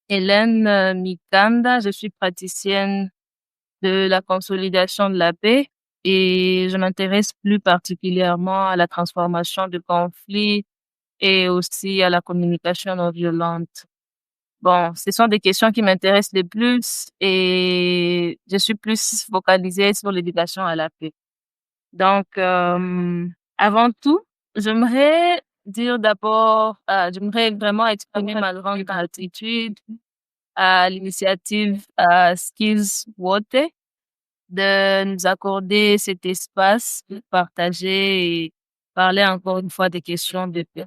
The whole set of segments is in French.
Hélène Mikanda, je suis praticienne de la consolidation de la paix et je m'intéresse plus particulièrement à la transformation de conflits et aussi à la communication non violente. Bon, ce sont des questions qui m'intéressent le plus et je suis plus focalisée sur l'éducation à la paix. Donc, avant tout, j'aimerais vraiment exprimer ma grande gratitude à l'initiative Skills Water de nous accorder cet espace pour partager et parler encore une fois des questions de paix.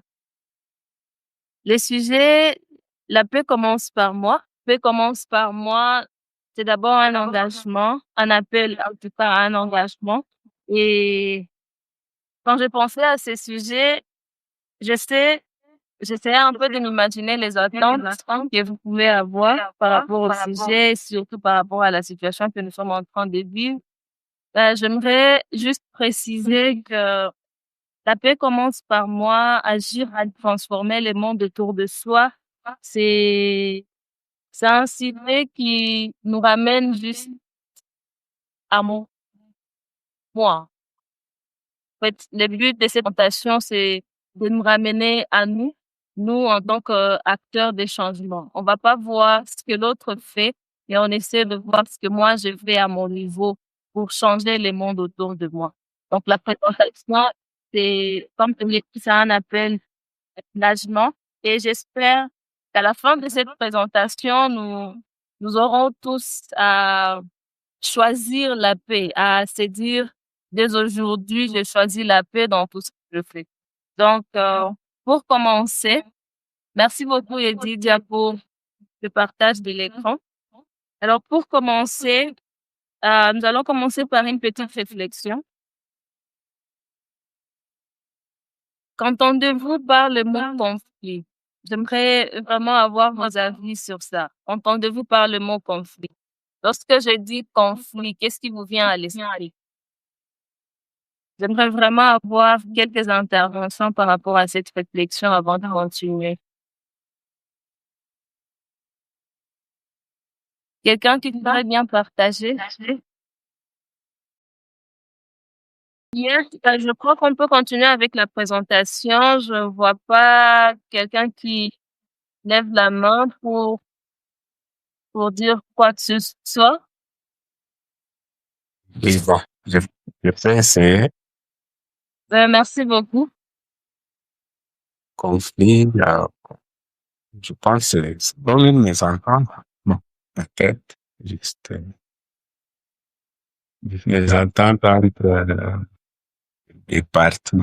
Le sujet, la paix commence par moi. Paix commence par moi. C'est d'abord un engagement, un appel en tout cas à un engagement. Et quand je pensais à ce sujet, je sais j'essayais un peu de m'imaginer les attentes que vous pouvez avoir par rapport au sujet, et surtout par rapport à la situation que nous sommes en train de vivre. J'aimerais juste préciser que la paix commence par moi, agir à transformer le monde autour de soi. C'est, c'est un sujet qui nous ramène juste à moi. En fait, le but de cette présentation, c'est de nous ramener à nous en tant qu'acteurs des changements. On va pas voir ce que l'autre fait, mais on essaie de voir ce que moi je fais à mon niveau pour changer le monde autour de moi. Donc la présentation, c'est comme je l'ai dit, c'est un appel d'engagement et j'espère qu'à la fin de cette présentation, nous aurons tous à choisir la paix, à se dire, dès aujourd'hui, je choisis la paix dans tout ce que je fais. Donc, pour commencer, merci beaucoup, Edidia, pour le partage de l'écran. Alors, pour commencer, nous allons commencer par une petite réflexion. Qu'entendez-vous par le mot conflit? J'aimerais vraiment avoir vos avis sur ça. Entendez-vous par le mot conflit? Lorsque je dis conflit, qu'est-ce qui vous vient à l'esprit? J'aimerais vraiment avoir quelques interventions par rapport à cette réflexion avant de continuer. Quelqu'un qui voudrait bien partager? Yes, je crois qu'on peut continuer avec la présentation. Je vois pas quelqu'un qui lève la main pour dire quoi que ce soit. Oui, bon, je peux essayer. Merci beaucoup. Conflit, je pense que c'est comme une mésentente. Bon, peut-être, juste une mésentente entre les parties.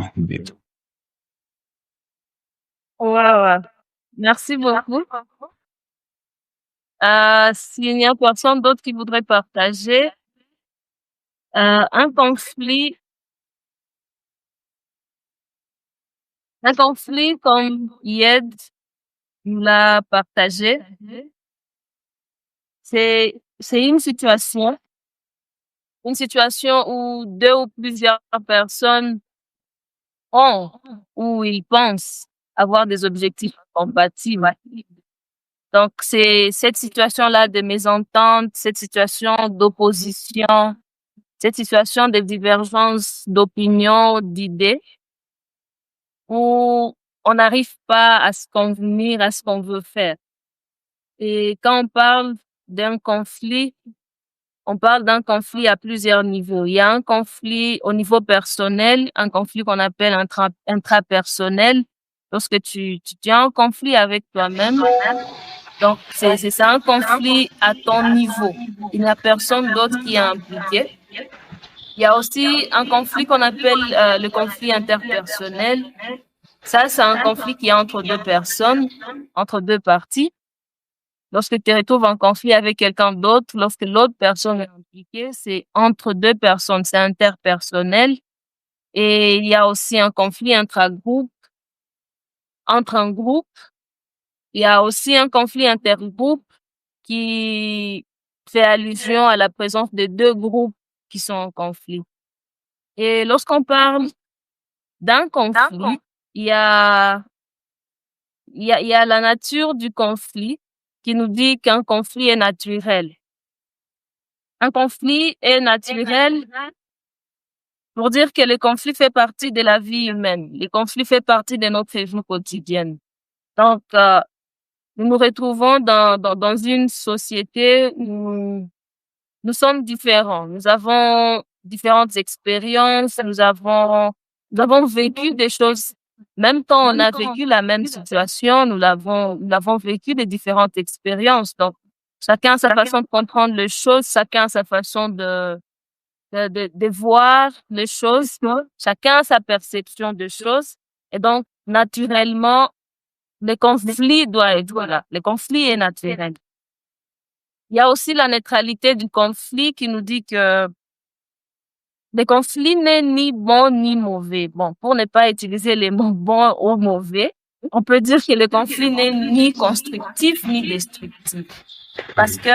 Ouais, ouais. Merci beaucoup. S'il n'y a personne d'autre qui voudrait partager, un conflit, comme Yed nous l'a partagé, c'est une situation où deux ou plusieurs personnes ont ou ils pensent avoir des objectifs compatibles. Donc, c'est cette situation-là de mésentente, cette situation d'opposition, cette situation de divergence d'opinion, d'idées, où on n'arrive pas à se convenir à ce qu'on veut faire. Et quand on parle d'un conflit à plusieurs niveaux. Il y a un conflit au niveau personnel, un conflit qu'on appelle intrapersonnel, lorsque tu as un conflit avec toi-même. Donc, c'est ça, un conflit à ton niveau. Il n'y a personne d'autre qui est impliqué. Il y a aussi un conflit qu'on appelle le conflit interpersonnel. Ça, c'est un conflit qui est entre deux personnes, entre deux parties. Lorsque tu te retrouves en conflit avec quelqu'un d'autre, lorsque l'autre personne est impliquée, c'est entre deux personnes, c'est interpersonnel. Et il y a aussi un conflit entre un groupe. Il y a aussi un conflit intergroupe qui fait allusion à la présence de deux groupes qui sont en conflit. Et lorsqu'on parle d'un conflit, il y a la nature du conflit. qui nous dit qu'un conflit est naturel. Un conflit est naturel pour dire que le conflit fait partie de la vie humaine. Le conflit fait partie de notre vie quotidienne. Donc, nous nous retrouvons dans une société où nous sommes différents. Nous avons différentes expériences. Nous avons vécu des choses. Même quand on a vécu la même situation, nous l'avons vécu de différentes expériences. Donc, chacun a sa façon de comprendre les choses, chacun a sa façon de voir les choses, chacun a sa perception des choses. Et donc, naturellement, le conflit doit être là. Le conflit est naturel. Il y a aussi la neutralité du conflit qui nous dit que le conflit n'est ni bon ni mauvais. Bon, pour ne pas utiliser les mots bon ou mauvais, on peut dire que le conflit n'est ni constructif ni destructif. Parce que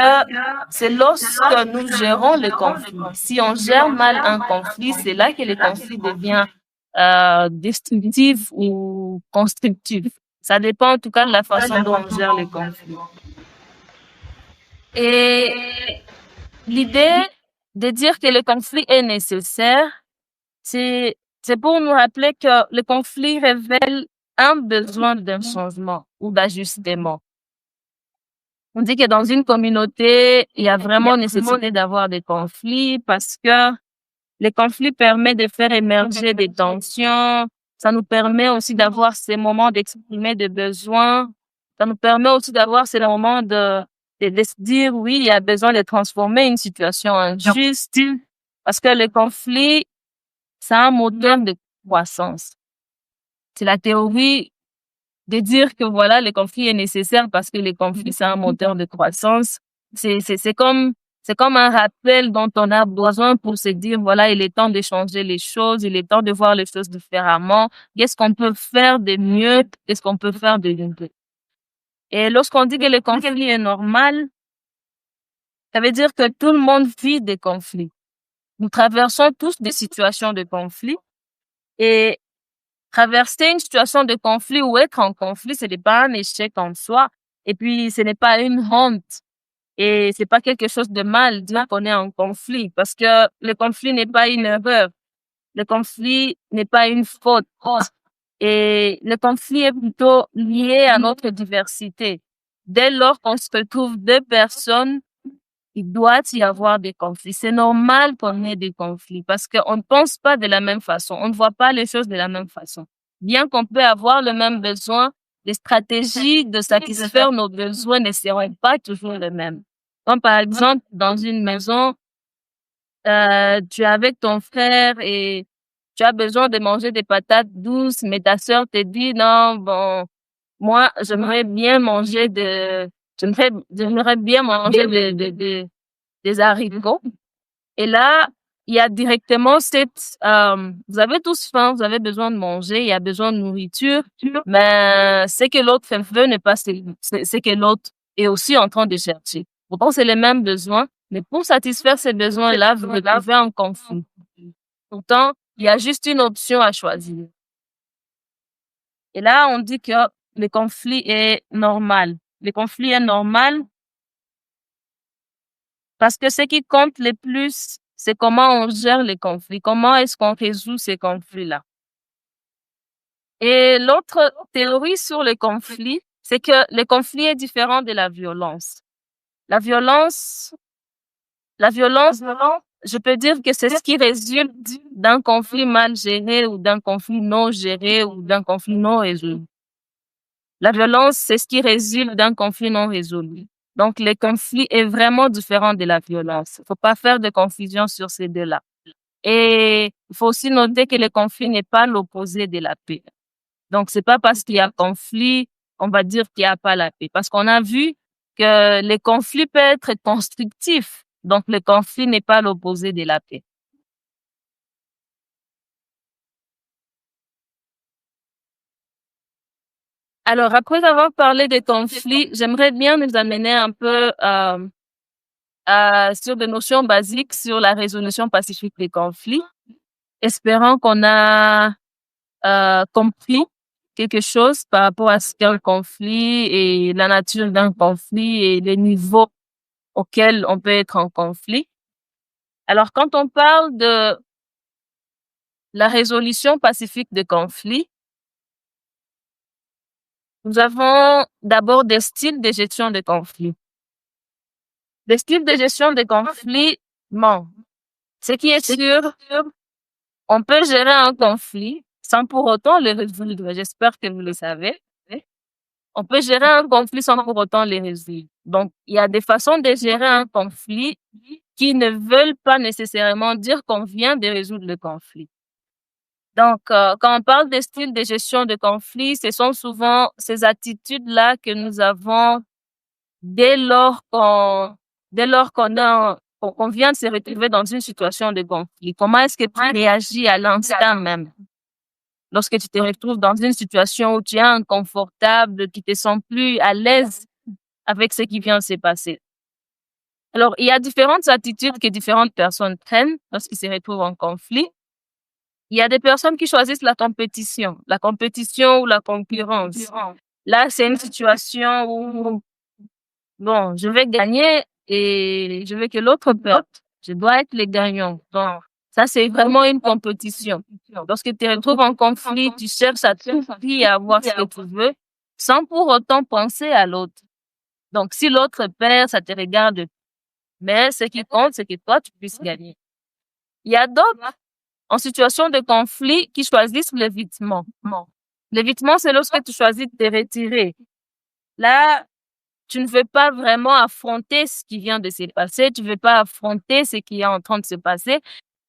c'est lorsque nous gérons le conflit. Si on gère mal un conflit, c'est là que le conflit devient destructif ou constructif. Ça dépend en tout cas de la façon dont on gère le conflit. Et l'idée de dire que le conflit est nécessaire, c'est pour nous rappeler que le conflit révèle un besoin d'un changement ou d'ajustement. On dit que dans une communauté, il y a vraiment nécessité d'avoir des conflits parce que les conflits permettent de faire émerger des tensions. Ça nous permet aussi d'avoir ces moments d'exprimer des besoins. Ça nous permet aussi d'avoir ces moments de se dire, oui, il y a besoin de transformer une situation injuste. Parce que le conflit, c'est un moteur de croissance. C'est la théorie de dire que voilà, le conflit est nécessaire parce que le conflit, c'est un moteur de croissance. C'est comme un rappel dont on a besoin pour se dire, voilà, il est temps de changer les choses, il est temps de voir les choses différemment. Qu'est-ce qu'on peut faire de mieux? Qu'est-ce qu'on peut faire de mieux? Et lorsqu'on dit que le conflit est normal, ça veut dire que tout le monde vit des conflits. Nous traversons tous des situations de conflit et traverser une situation de conflit ou être en conflit, ce n'est pas un échec en soi. Et puis, ce n'est pas une honte. Et c'est pas quelque chose de mal de dire qu'on est en conflit. Parce que le conflit n'est pas une erreur. Le conflit n'est pas une faute. Et le conflit est plutôt lié à notre diversité. Dès lors qu'on se retrouve deux personnes, il doit y avoir des conflits. C'est normal qu'on ait des conflits parce qu'on ne pense pas de la même façon. On ne voit pas les choses de la même façon. Bien qu'on peut avoir le même besoin, les stratégies de satisfaire nos besoins ne seront pas toujours les mêmes. Comme par exemple, dans une maison, tu es avec ton frère et tu as besoin de manger des patates douces, mais ta sœur te dit non, bon, moi, j'aimerais bien manger des haricots. Et là, il y a directement vous avez tous faim, vous avez besoin de manger, il y a besoin de nourriture, mais ce que l'autre veut n'est pas ce que l'autre est aussi en train de chercher. Pourtant, c'est les mêmes besoins, mais pour satisfaire ces besoins-là, vous retrouvez en conflit. Pourtant, il y a juste une option à choisir. Et là, on dit que le conflit est normal. Le conflit est normal parce que ce qui compte le plus, c'est comment on gère les conflits, comment est-ce qu'on résout ces conflits-là. Et l'autre théorie sur le conflit, c'est que le conflit est différent de la violence. La violence, je peux dire que c'est ce qui résulte d'un conflit mal géré ou d'un conflit non géré ou d'un conflit non résolu. La violence, c'est ce qui résulte d'un conflit non résolu. Donc, le conflit est vraiment différent de la violence. Il ne faut pas faire de confusion sur ces deux-là. Et il faut aussi noter que le conflit n'est pas l'opposé de la paix. Donc, c'est pas parce qu'il y a conflit, on va dire qu'il n'y a pas la paix. Parce qu'on a vu que le conflit peut être constructif. Donc, le conflit n'est pas l'opposé de la paix. Alors, après avoir parlé des conflits, j'aimerais bien nous amener un peu sur des notions basiques sur la résolution pacifique des conflits, espérant qu'on a compris quelque chose par rapport à ce qu'est un conflit et la nature d'un conflit et les niveaux auxquels on peut être en conflit. Alors, quand on parle de la résolution pacifique des conflits, nous avons d'abord des styles de gestion des conflits. Des styles de gestion des conflits, bon, ce qui est sûr, on peut gérer un conflit sans pour autant le résoudre. J'espère que vous le savez. On peut gérer un conflit sans pour autant le résoudre. Donc, il y a des façons de gérer un conflit qui ne veulent pas nécessairement dire qu'on vient de résoudre le conflit. Donc, quand on parle des styles de gestion de conflit, ce sont souvent ces attitudes-là que nous avons dès lors qu'on vient de se retrouver dans une situation de conflit. Comment est-ce que tu réagis à l'instant même? Lorsque tu te retrouves dans une situation où tu es inconfortable, tu te sens plus à l'aise avec ce qui vient de se passer. Alors, il y a différentes attitudes que différentes personnes prennent lorsqu'ils se retrouvent en conflit. Il y a des personnes qui choisissent la compétition ou la concurrence. Là, c'est une situation où, bon, je vais gagner et je veux que l'autre perde. Je dois être le gagnant. Donc, ça, c'est vraiment une compétition. Lorsque tu te retrouves en conflit, tu cherches à tout prix à avoir ce que tu veux, sans pour autant penser à l'autre. Donc, si l'autre perd, ça te regarde. Mais ce qui compte, c'est que toi, tu puisses gagner. Il y a d'autres en situation de conflit qui choisissent l'évitement. L'évitement, c'est lorsque tu choisis de te retirer. Là, tu ne veux pas vraiment affronter ce qui vient de se passer, tu ne veux pas affronter ce qui est en train de se passer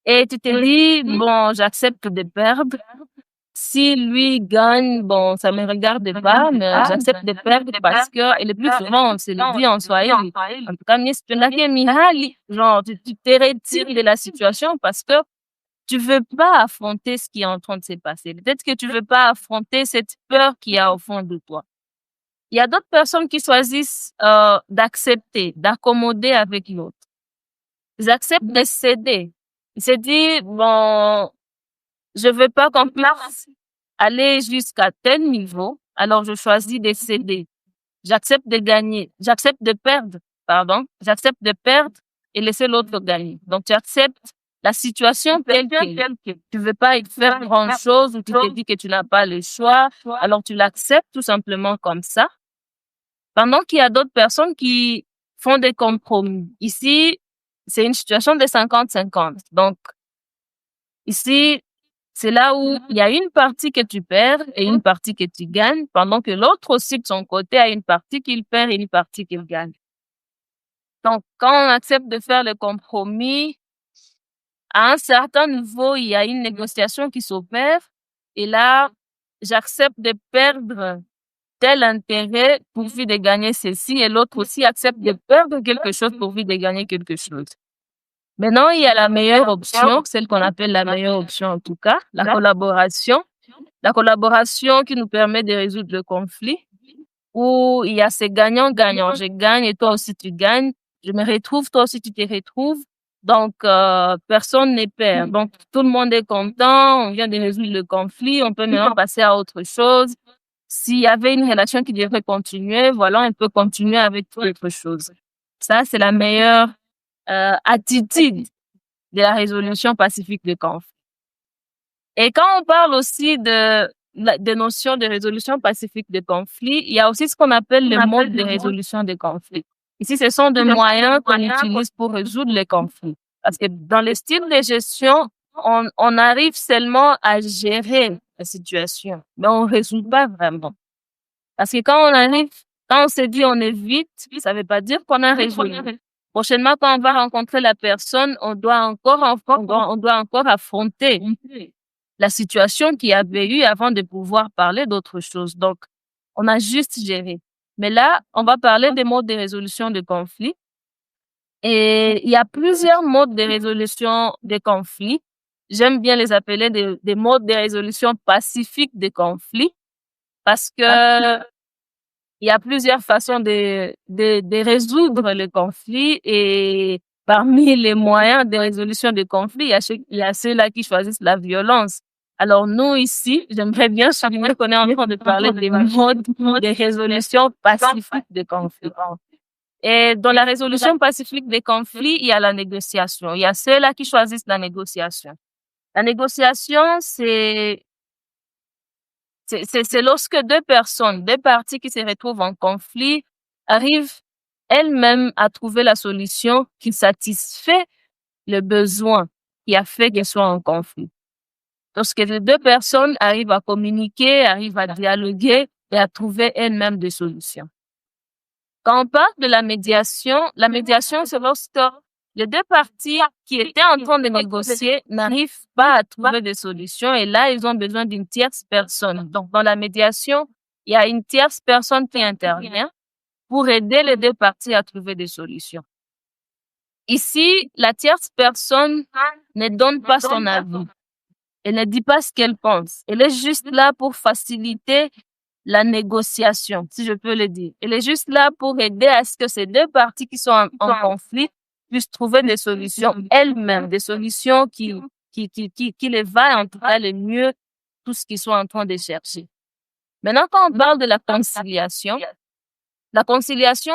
et tu te dis, bon, j'accepte de perdre. Si lui gagne, bon, ça me regarde pas, mais j'accepte de perdre parce que, et le plus souvent, on se le dit en Swahili. En tout cas, genre, tu te retires de la situation parce que tu veux pas affronter ce qui est en train de se passer. Peut-être que tu veux pas affronter cette peur qu'il y a au fond de toi. Il y a d'autres personnes qui choisissent d'accepter, d'accommoder avec l'autre. Ils acceptent de céder. Ils se disent, bon, je veux pas qu'on puisse aller jusqu'à tel niveau, alors je choisis de céder. J'accepte de gagner. J'accepte de perdre, J'accepte de perdre et laisser l'autre gagner. Donc, tu acceptes la situation telle que tu veux pas y faire grand chose ou tu te dis que tu n'as pas le choix. Alors, tu l'acceptes tout simplement comme ça. Pendant qu'il y a d'autres personnes qui font des compromis. Ici, c'est une situation de 50-50. Donc, ici, c'est là où il y a une partie que tu perds et une partie que tu gagnes, pendant que l'autre aussi, de son côté, a une partie qu'il perd et une partie qu'il gagne. Donc, quand on accepte de faire le compromis, à un certain niveau, il y a une négociation qui s'opère. Et là, j'accepte de perdre tel intérêt pourvu de gagner ceci et l'autre aussi accepte de perdre quelque chose pourvu de gagner quelque chose. Maintenant, il y a la meilleure option, celle qu'on appelle la meilleure option en tout cas, la collaboration. La collaboration qui nous permet de résoudre le conflit, où il y a ces gagnants-gagnants. Je gagne et toi aussi tu gagnes. Je me retrouve, toi aussi tu te retrouves. Donc, personne n'est perd. Donc, tout le monde est content. On vient de résoudre le conflit. On peut maintenant passer à autre chose. S'il y avait une relation qui devrait continuer, voilà, on peut continuer avec autre chose. Ça, c'est la meilleure attitude de la résolution pacifique des conflits. Et quand on parle aussi des notions de résolution pacifique des conflits, il y a aussi ce qu'on appelle le mode de résolution des conflits. Ici, ce sont des moyens qu'on utilise pour résoudre les conflits. Parce que dans les styles de gestion, on arrive seulement à gérer la situation, mais on ne résout pas vraiment. Parce que quand on se dit on évite, ça ne veut pas dire qu'on a résolu. Prochainement, quand on va rencontrer la personne, on doit encore affronter la situation qu'il y avait eu avant de pouvoir parler d'autre chose. Donc, on a juste géré. Mais là, on va parler des modes de résolution de conflits. Et il y a plusieurs modes de résolution des conflits. J'aime bien les appeler des modes de résolution pacifique des conflits parce que il y a plusieurs façons de résoudre les conflits et parmi les moyens de résolution des conflits, il y a ceux-là qui choisissent la violence. Alors, nous, ici, j'aimerais bien souligner qu'on est en train de parler des modes de résolution pacifique des conflits. Et dans la résolution pacifique des conflits, il y a la négociation. Il y a ceux-là qui choisissent la négociation. La négociation, c'est lorsque deux personnes, deux parties qui se retrouvent en conflit arrivent elles-mêmes à trouver la solution qui satisfait le besoin qui a fait qu'elles soient en conflit. Lorsque les deux personnes arrivent à communiquer, arrivent à dialoguer et à trouver elles-mêmes des solutions. Quand on parle de la médiation, c'est lorsque les deux parties qui étaient en train de négocier n'arrivent pas à trouver des solutions et là, ils ont besoin d'une tierce personne. Donc, dans la médiation, il y a une tierce personne qui intervient pour aider les deux parties à trouver des solutions. Ici, la tierce personne ne donne pas son avis. Elle ne dit pas ce qu'elle pense. Elle est juste là pour faciliter la négociation, si je peux le dire. Elle est juste là pour aider à ce que ces deux parties qui sont en conflit puissent trouver des solutions elles-mêmes, des solutions qui les valent en tout cas le mieux tout ce qu'ils sont en train de chercher. Maintenant, quand on parle de la conciliation,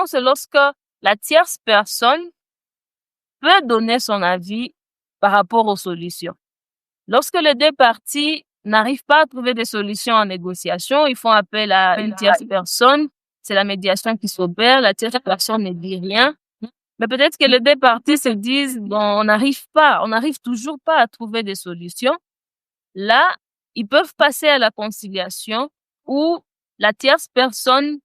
c'est lorsque la tierce personne peut donner son avis par rapport aux solutions. Lorsque les deux parties n'arrivent pas à trouver des solutions en négociation, ils font appel à une tierce personne. C'est la médiation qui s'opère. La tierce personne ne dit rien. Mais peut-être que les deux parties se disent, bon, on n'arrive toujours pas à trouver des solutions. Là, ils peuvent passer à la conciliation où la tierce personne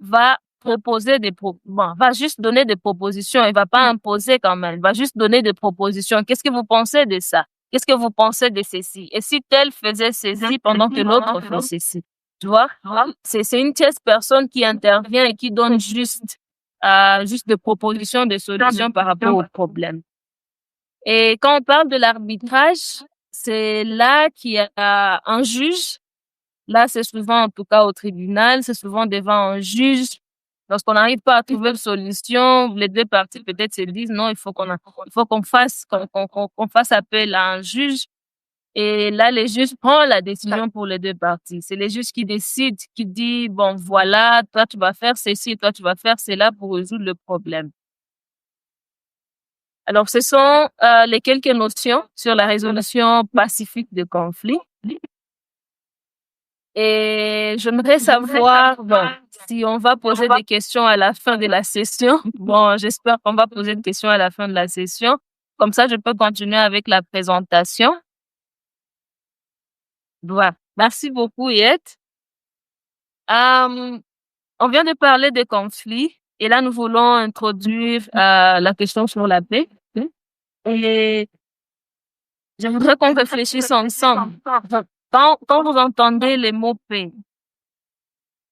va va juste donner des propositions. Elle va pas imposer quand même. Elle va juste donner des propositions. Qu'est-ce que vous pensez de ça? Qu'est-ce que vous pensez de ceci? Et si tel faisait ceci pendant que l'autre fait ceci? Tu vois? C'est une tierce personne qui intervient et qui donne juste des propositions, des solutions par rapport au problème. Et quand on parle de l'arbitrage, c'est là qu'il y a un juge. Là, c'est souvent, en tout cas au tribunal, c'est souvent devant un juge. Lorsqu'on n'arrive pas à trouver une solution, les deux parties peut-être se disent non, il faut qu'on fasse appel à un juge. Et là, les juges prennent la décision pour les deux parties. C'est les juges qui décident, qui disent bon voilà, toi tu vas faire ceci, toi tu vas faire cela pour résoudre le problème. Alors, ce sont les quelques notions sur la résolution pacifique de conflits. Et j'aimerais savoir, si on va poser des questions à la fin de la session. Bon, j'espère qu'on va poser des questions à la fin de la session. Comme ça, je peux continuer avec la présentation. Voilà. Merci beaucoup, Yette. On vient de parler des conflits et là, nous voulons introduire la question sur la paix. Et je voudrais qu'on réfléchisse ensemble. Quand vous entendez les mots paix,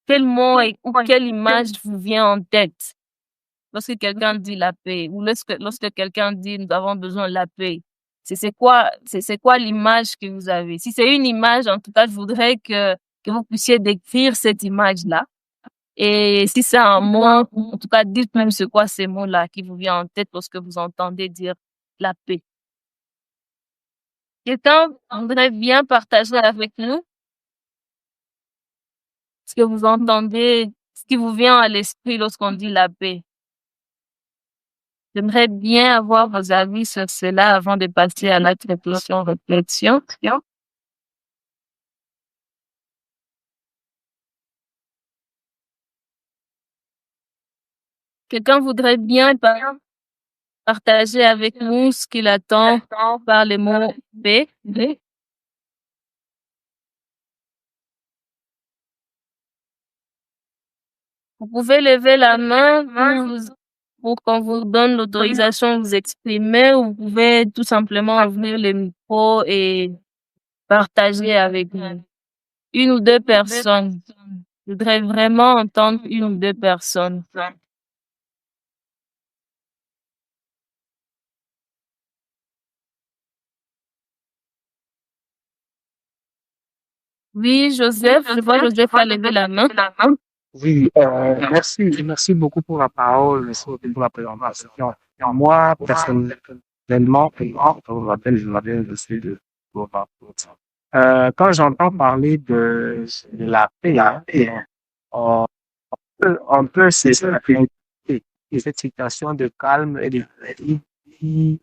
quel mot ou quelle image vous vient en tête lorsque quelqu'un dit la paix ou lorsque quelqu'un dit nous avons besoin de la paix? C'est quoi l'image que vous avez? Si c'est une image, en tout cas, je voudrais que vous puissiez décrire cette image-là. Et si c'est un mot, en tout cas, dites-moi c'est quoi ces mots-là qui vous vient en tête lorsque vous entendez dire la paix. Quelqu'un voudrait bien partager avec nous ce que vous entendez, ce qui vous vient à l'esprit lorsqu'on dit la paix. J'aimerais bien avoir vos avis sur cela avant de passer à notre réflexion. Quelqu'un voudrait bien partager avec nous ce qu'il attend par les mots paix. Vous pouvez lever la main pour qu'on vous donne l'autorisation de vous exprimer, ou vous pouvez tout simplement ouvrir le micro et partager avec nous. Une ou deux personnes. Je voudrais vraiment entendre une ou deux personnes. Oui, Joseph, je vois Joseph a levé la main. Oui, merci beaucoup pour la parole, merci pour la présentation. Moi, personnellement, je m'appelle Joël, je suis de Bourg-en-Bresse. Quand j'entends parler de la paix, on on peut s'exprimer et cette situation de calme et de paix qui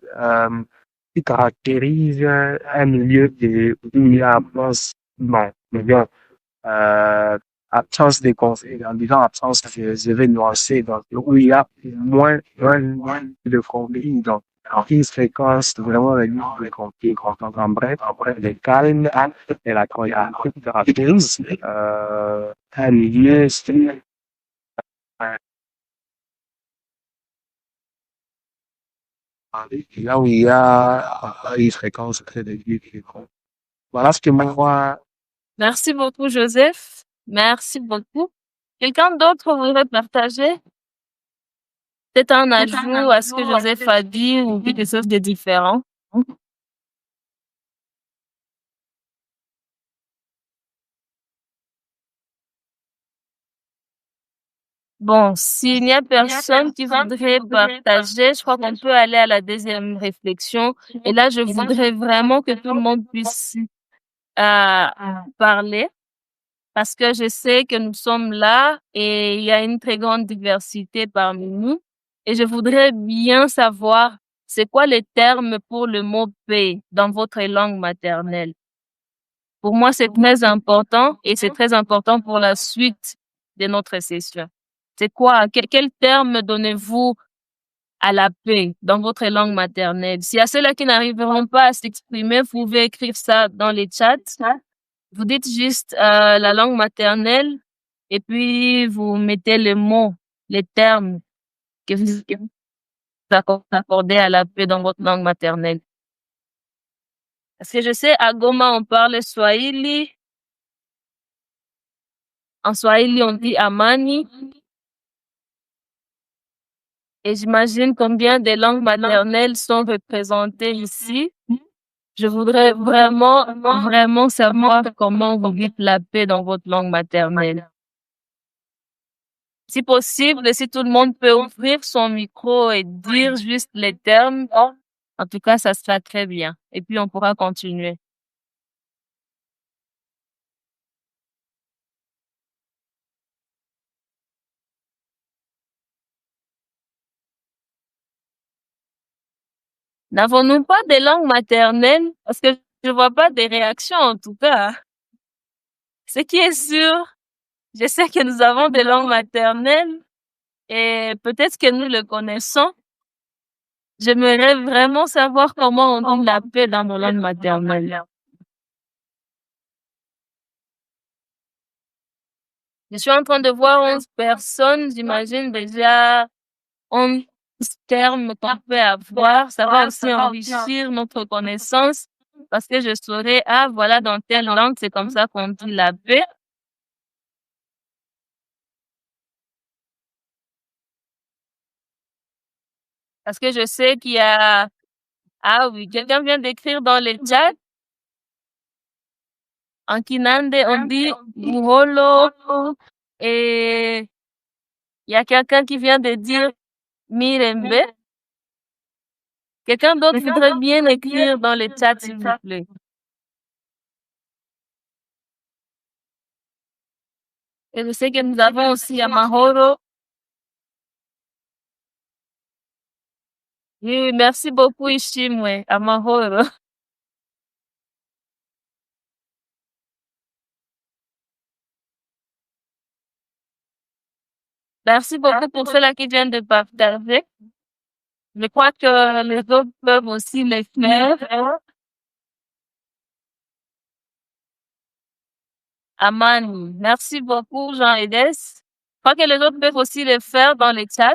caractérise un milieu où il y a absence, non, mais bien, euh, absence de conflit, en disant absence, je vais nuancer, donc, où il y a moins de conflits, donc, qui fréquence vraiment les conflits, en bref, le calme et la tranquillité caractérise, un milieu, là où il y a une fréquence très élevée. Voilà ce que moi, Merci beaucoup, Joseph. Merci beaucoup. Quelqu'un d'autre voudrait partager? Peut-être un ajout à ce que Joseph a dit ou quelque chose de différent. Bon, s'il n'y a personne qui voudrait partager, je crois qu'on peut aller à la deuxième réflexion. Et là, je voudrais vraiment que tout le monde puisse parler parce que je sais que nous sommes là et il y a une très grande diversité parmi nous. Et je voudrais bien savoir c'est quoi les termes pour le mot paix dans votre langue maternelle. Pour moi, c'est très important et c'est très important pour la suite de notre session. C'est quoi? Quel terme donnez-vous à la paix dans votre langue maternelle? S'il y a ceux-là qui n'arriveront pas à s'exprimer, vous pouvez écrire ça dans les chats. Vous dites juste la langue maternelle et puis vous mettez les mots, les termes que vous accordez à la paix dans votre langue maternelle. Parce que je sais, à Goma, on parle Swahili. En Swahili, on dit Amani. Et j'imagine combien de langues maternelles sont représentées ici. Je voudrais vraiment savoir comment vous dites la paix dans votre langue maternelle. Si possible, si tout le monde peut ouvrir son micro et dire juste les termes, en tout cas, ça sera très bien. Et puis, on pourra continuer. N'avons-nous pas des langues maternelles? Parce que je vois pas des réactions, en tout cas. Ce qui est sûr, je sais que nous avons des langues maternelles et peut-être que nous le connaissons. J'aimerais vraiment savoir comment on dit la paix dans nos langues maternelles. Je suis en train de voir 11 personnes, j'imagine déjà 11 termes qu'on peut avoir. Ça va aussi enrichir notre connaissance parce que je saurais, ah, voilà, dans telle langue, c'est comme ça qu'on dit la paix. Parce que je sais qu'il y a, ah oui, quelqu'un vient d'écrire dans le chat. En Kinande, on dit Buholo. Et il y a quelqu'un qui vient de dire Mirembe. Quelqu'un d'autre voudrait bien écrire dans le chat, s'il vous plaît. Et je sais que nous avons aussi Amahoro. Oui, merci beaucoup, Ishimwe. Amahoro. Merci beaucoup pour ceux-là qui viennent de partager. Je crois que les autres peuvent aussi le faire. Amani. Merci beaucoup, Jean-Edes. Je crois que les autres peuvent aussi le faire dans les chats.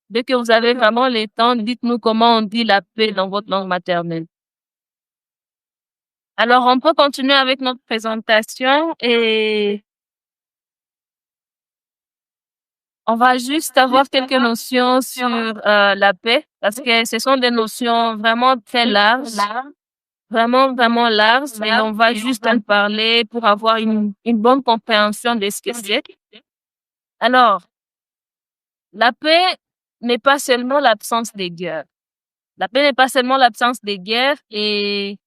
Dès que vous avez vraiment le temps, dites-nous comment on dit la paix dans votre langue maternelle. Alors, on peut continuer avec notre présentation et on va juste avoir quelques notions sur la paix parce que ce sont des notions vraiment très larges, vraiment larges et on va juste en parler pour avoir une bonne compréhension de ce que c'est. Alors, la paix n'est pas seulement l'absence des guerres. La paix n'est pas seulement l'absence des guerres et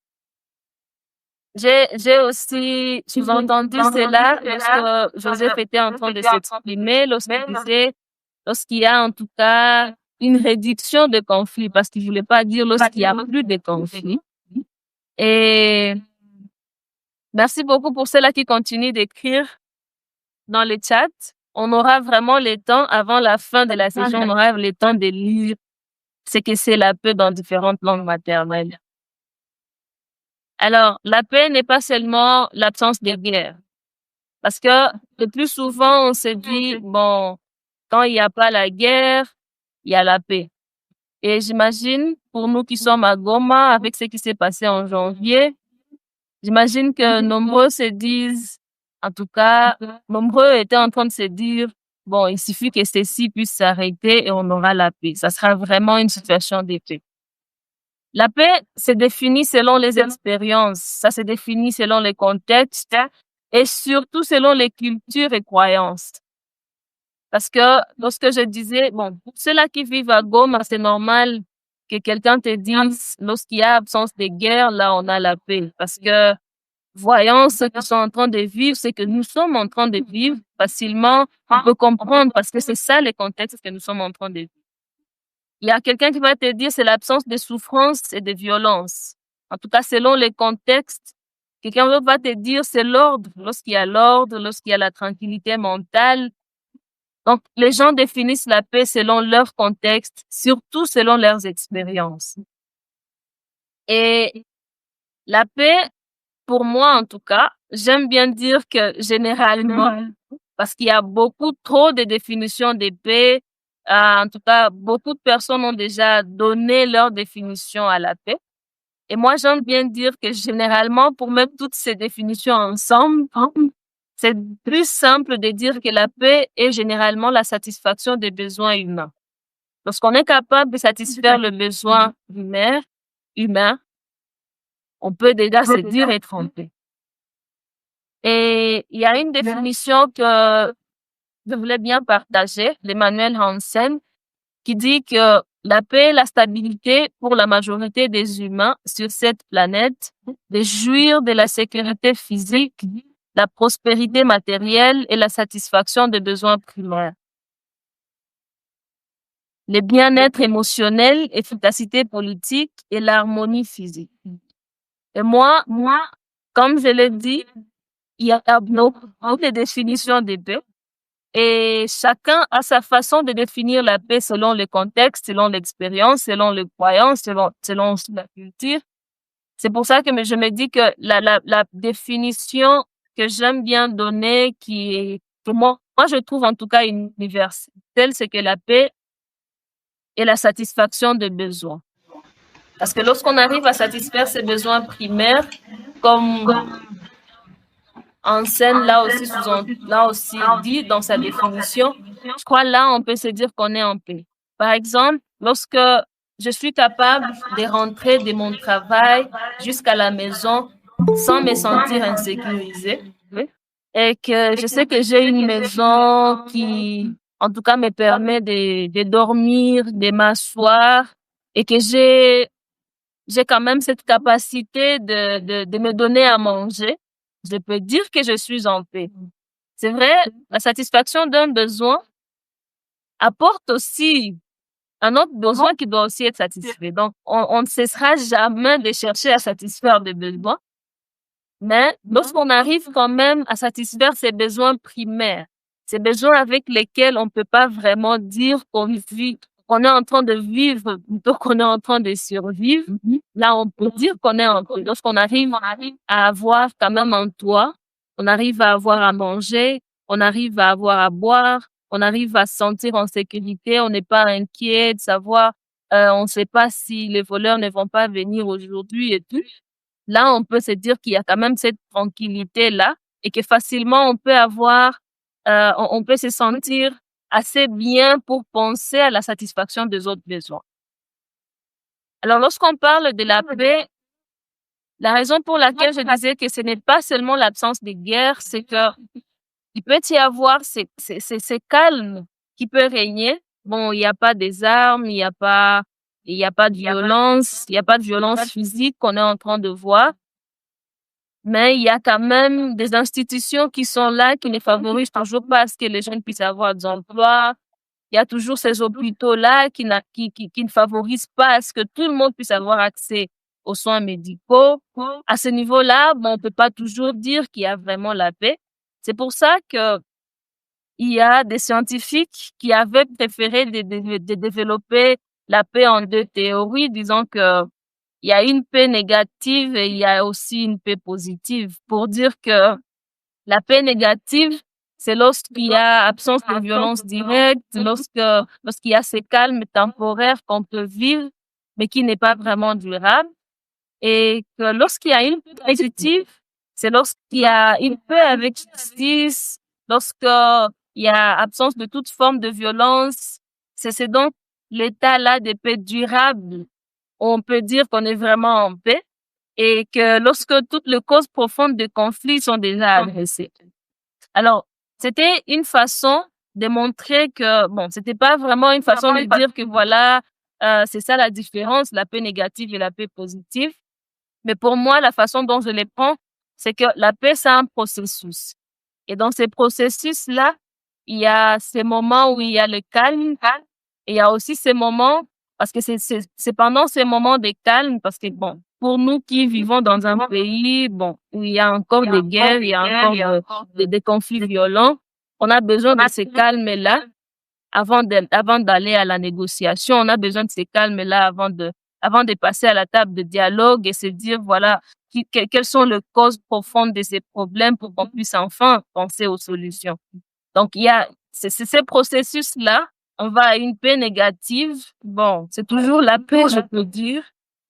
J'ai aussi sous-entendu cela lorsque Joseph était en train de s'exprimer, lorsqu'il y a en tout cas une réduction de conflits, parce qu'il voulait pas dire lorsqu'il y a plus de conflits. Et merci beaucoup pour ceux-là qui continuent d'écrire dans le chat. On aura vraiment le temps, avant la fin de la session, on aura le temps de lire ce que c'est la paix dans différentes langues maternelles. Alors, la paix n'est pas seulement l'absence de guerre. Parce que le plus souvent, on se dit, bon, quand il n'y a pas la guerre, il y a la paix. Et j'imagine, pour nous qui sommes à Goma, avec ce qui s'est passé en janvier, j'imagine que nombreux se disent, en tout cas, nombreux étaient en train de se dire, bon, il suffit que ceci puisse s'arrêter et on aura la paix. Ça sera vraiment une situation de paix. La paix se définit selon les expériences, ça se définit selon les contextes et surtout selon les cultures et croyances. Parce que lorsque je disais, bon, pour ceux-là qui vivent à Goma, c'est normal que quelqu'un te dise, lorsqu'il y a absence de guerre, là, on a la paix. Parce que voyant ce qu'ils sont en train de vivre, ce que nous sommes en train de vivre, facilement, on peut comprendre parce que c'est ça le contexte que nous sommes en train de vivre. Il y a quelqu'un qui va te dire c'est l'absence de souffrance et de violence. En tout cas, selon les contextes, quelqu'un d'autre va te dire c'est l'ordre, lorsqu'il y a la tranquillité mentale. Donc, les gens définissent la paix selon leur contexte, surtout selon leurs expériences. Et la paix, pour moi en tout cas, j'aime bien dire que généralement, parce qu'il y a beaucoup trop de définitions de paix, en tout cas, beaucoup de personnes ont déjà donné leur définition à la paix. Et moi, j'aime bien dire que généralement, pour mettre toutes ces définitions ensemble, c'est plus simple de dire que la paix est généralement la satisfaction des besoins humains. Lorsqu'on est capable de satisfaire le besoin humain, on peut déjà se dire être en paix. Et il y a une définition que je voulais bien partager d'Emmanuel Hansen qui dit que la paix et la stabilité pour la majorité des humains sur cette planète, de jouir de la sécurité physique, la prospérité matérielle et la satisfaction des besoins primaires. Le bien-être émotionnel, efficacité politique et l'harmonie physique. Et moi, comme je l'ai dit, il y a beaucoup de définitions de paix. Et chacun a sa façon de définir la paix selon le contexte, selon l'expérience, selon les croyances, selon la culture. C'est pour ça que je me dis que la définition que j'aime bien donner, que moi je trouve en tout cas universelle, c'est que la paix est la satisfaction des besoins. Parce que lorsqu'on arrive à satisfaire ses besoins primaires, comme Hansen là aussi dit dans sa définition, je crois là on peut se dire qu'on est en paix. Par exemple, lorsque je suis capable de rentrer de mon travail jusqu'à la maison sans me sentir insécurisée et que je sais que j'ai une maison qui en tout cas me permet de dormir, de m'asseoir et que j'ai quand même cette capacité de me donner à manger, je peux dire que je suis en paix. C'est vrai, la satisfaction d'un besoin apporte aussi un autre besoin qui doit aussi être satisfait. Donc, on ne cessera jamais de chercher à satisfaire des besoins. Mais lorsqu'on arrive quand même à satisfaire ces besoins primaires, ces besoins avec lesquels on ne peut pas vraiment dire qu'on vit, qu'on est en train de vivre plutôt qu'on est en train de survivre, là, on peut dire qu'on est en paix. Lorsqu'on arrive à avoir quand même un toit, on arrive à avoir à manger, on arrive à avoir à boire, on arrive à se sentir en sécurité, on n'est pas inquiet de savoir, on ne sait pas si les voleurs ne vont pas venir aujourd'hui et tout. Là, on peut se dire qu'il y a quand même cette tranquillité-là et que facilement on peut avoir, on peut se sentir assez bien pour penser à la satisfaction des autres besoins. Alors, lorsqu'on parle de la paix, la raison pour laquelle je disais que ce n'est pas seulement l'absence de guerre, c'est que il peut y avoir ces calmes qui peut régner. Bon, il n'y a pas des armes, il n'y a pas de violence, il n'y a pas de violence physique qu'on est en train de voir. mais il y a quand même des institutions qui sont là, qui ne favorisent toujours pas à ce que les jeunes puissent avoir des emplois. Il y a toujours ces hôpitaux-là qui ne favorisent pas à ce que tout le monde puisse avoir accès aux soins médicaux. À ce niveau-là, on ne peut pas toujours dire qu'il y a vraiment la paix. C'est pour ça que il y a des scientifiques qui avaient préféré de développer la paix en deux théories, disant que il y a une paix négative et il y a aussi une paix positive, pour dire que la paix négative, c'est lorsqu'il y a absence de violence directe, lorsqu'il y a ces calmes temporaires qu'on peut vivre, mais qui n'est pas vraiment durable. Et que lorsqu'il y a une paix positive, c'est lorsqu'il y a une paix avec justice, lorsqu'il y a absence de toute forme de violence. C'est donc l'état-là de paix durable. On peut dire qu'on est vraiment en paix et que lorsque toutes les causes profondes de conflit sont déjà adressées. Alors, c'était une façon de montrer que, c'était pas vraiment une façon de dire que voilà, c'est ça la différence, la paix négative et la paix positive. Mais pour moi, la façon dont je les prends, c'est que la paix, c'est un processus. Et dans ces processus-là, il y a ces moments où il y a le calme et il y a aussi ces moments, parce que c'est pendant ces moments de calme, parce que pour nous qui vivons dans un pays, où il y a encore des guerres, il y a encore des conflits violents, on a besoin de ces calmes-là avant d'aller à la négociation. On a besoin de ces calmes-là avant de passer à la table de dialogue et se dire, voilà, quelles sont les causes profondes de ces problèmes pour qu'on puisse enfin penser aux solutions. Donc, c'est ces processus-là. On va à une paix négative. C'est toujours la paix, je peux dire,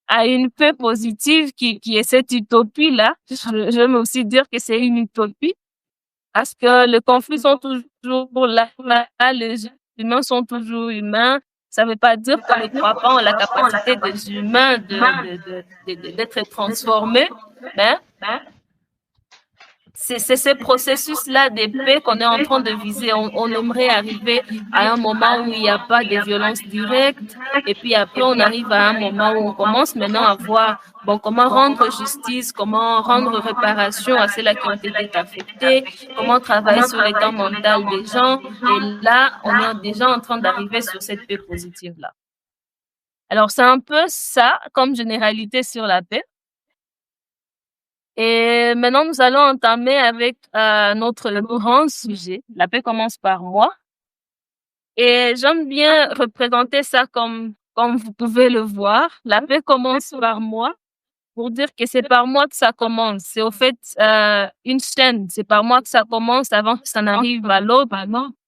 à une paix positive qui est cette utopie-là. Je vais aussi dire que c'est une utopie parce que les conflits sont toujours là, les humains sont toujours humains. Ça ne veut pas dire qu'on ne croit pas en la capacité des humains d'être transformés, mais c'est ces processus-là de paix qu'on est en train de viser. On aimerait arriver à un moment où il n'y a pas de violence directe. Et puis après, on arrive à un moment où on commence maintenant à voir comment rendre justice, comment rendre réparation à ceux-là qui ont été affectés, comment travailler sur l'état mental des gens. Et là, on est déjà en train d'arriver sur cette paix positive-là. Alors, c'est un peu ça comme généralité sur la paix. Et maintenant, nous allons entamer avec notre grand sujet. La paix commence par moi. Et j'aime bien représenter ça comme vous pouvez le voir. La paix commence par moi pour dire que c'est par moi que ça commence. C'est au fait une chaîne. C'est par moi que ça commence avant que ça n'arrive à l'autre,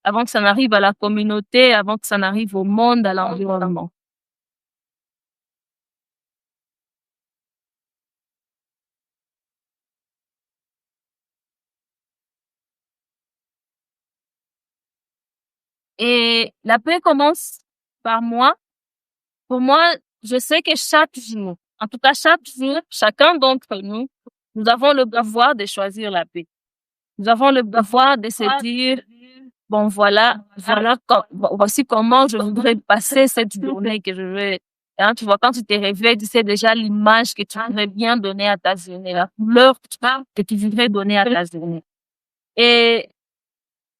avant que ça n'arrive à la communauté, avant que ça n'arrive au monde, à l'environnement. Et la paix commence par moi. Pour moi, je sais que chaque jour, en tout cas chaque jour, chacun d'entre nous, nous avons le devoir de choisir la paix. Nous avons le devoir de se dire, voici comment je voudrais passer cette journée que je vais. Tu vois, quand tu te réveilles, tu sais déjà l'image que tu voudrais bien donner à ta journée, la couleur que tu voudrais donner à ta journée. Et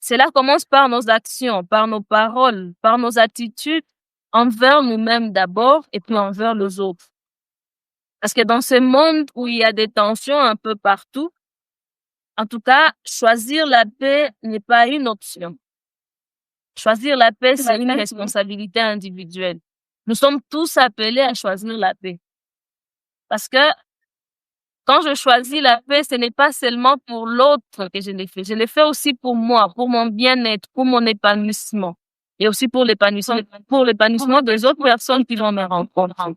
cela commence par nos actions, par nos paroles, par nos attitudes envers nous-mêmes d'abord et puis envers les autres. Parce que dans ce monde où il y a des tensions un peu partout, en tout cas, choisir la paix n'est pas une option. Choisir la paix, c'est une responsabilité individuelle. Nous sommes tous appelés à choisir la paix. Parce que quand je choisis la paix, ce n'est pas seulement pour l'autre que je l'ai fait. Je l'ai fait aussi pour moi, pour mon bien-être, pour mon épanouissement. Et aussi pour l'épanouissement des autres personnes qui vont me rencontrer.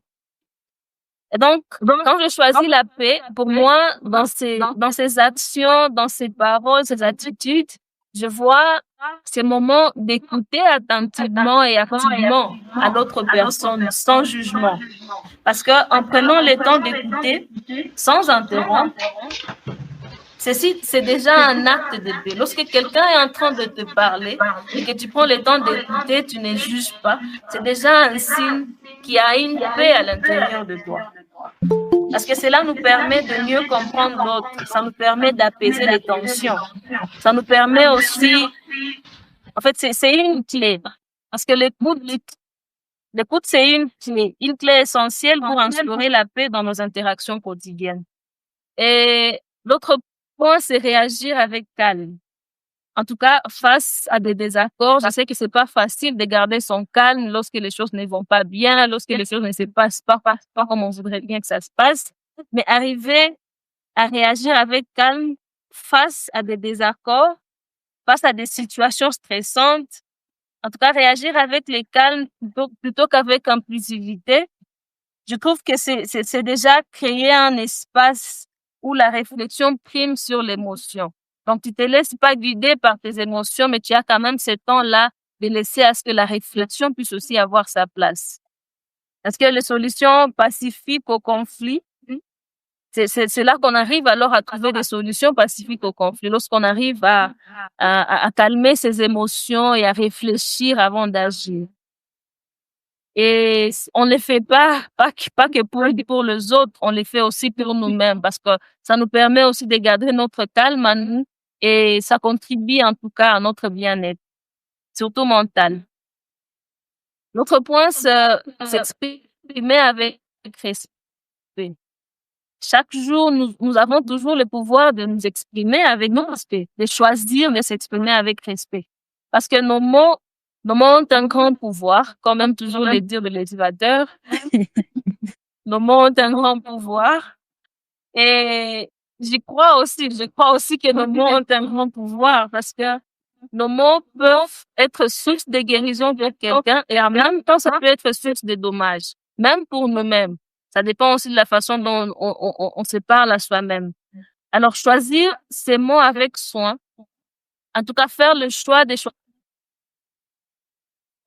Et donc, quand je choisis la paix, pour moi, dans ces actions, dans ces paroles, ces attitudes, je vois ces moments d'écouter attentivement et activement à l'autre personne, sans jugement. Parce que en prenant le temps d'écouter, sans interrompre, c'est déjà un acte de paix. Lorsque quelqu'un est en train de te parler et que tu prends le temps d'écouter, tu ne juges pas, c'est déjà un signe qu'il y a une paix à l'intérieur de toi. Parce que cela nous permet de mieux comprendre l'autre. Ça nous permet d'apaiser les tensions. Ça nous permet aussi, en fait, c'est une clé. Parce que l'écoute, c'est une clé essentielle pour instaurer la paix dans nos interactions quotidiennes. Et l'autre point, c'est réagir avec calme. En tout cas, face à des désaccords, je sais que c'est pas facile de garder son calme lorsque les choses ne vont pas bien, lorsque les choses ne se passent pas comme on voudrait bien que ça se passe. Mais arriver à réagir avec calme face à des désaccords, face à des situations stressantes. En tout cas, réagir avec le calme plutôt qu'avec impulsivité. Je trouve que c'est déjà créer un espace où la réflexion prime sur l'émotion. Donc, tu te laisses pas guider par tes émotions, mais tu as quand même ce temps-là de laisser à ce que la réflexion puisse aussi avoir sa place. Parce que les solutions pacifiques au conflit, c'est là qu'on arrive alors à trouver des solutions pacifiques au conflit. Lorsqu'on arrive à calmer ses émotions et à réfléchir avant d'agir. Et on ne les fait pas que pour les autres, on les fait aussi pour nous-mêmes parce que ça nous permet aussi de garder notre calme à nous et ça contribue en tout cas à notre bien-être, surtout mental. L'autre point, c'est s'exprimer avec respect. Chaque jour, nous avons toujours le pouvoir de nous exprimer avec respect, de choisir de s'exprimer avec respect. Parce que nos mots ont un grand pouvoir, comme même toujours le dire le législateur. Nos mots ont un grand pouvoir. Et je crois aussi que nos mots ont un grand pouvoir parce que nos mots peuvent être source de guérison pour quelqu'un et en même temps, ça peut être source de dommages, même pour nous-mêmes. Ça dépend aussi de la façon dont on se parle à soi-même. Alors, choisir ces mots avec soin, en tout cas, faire le choix de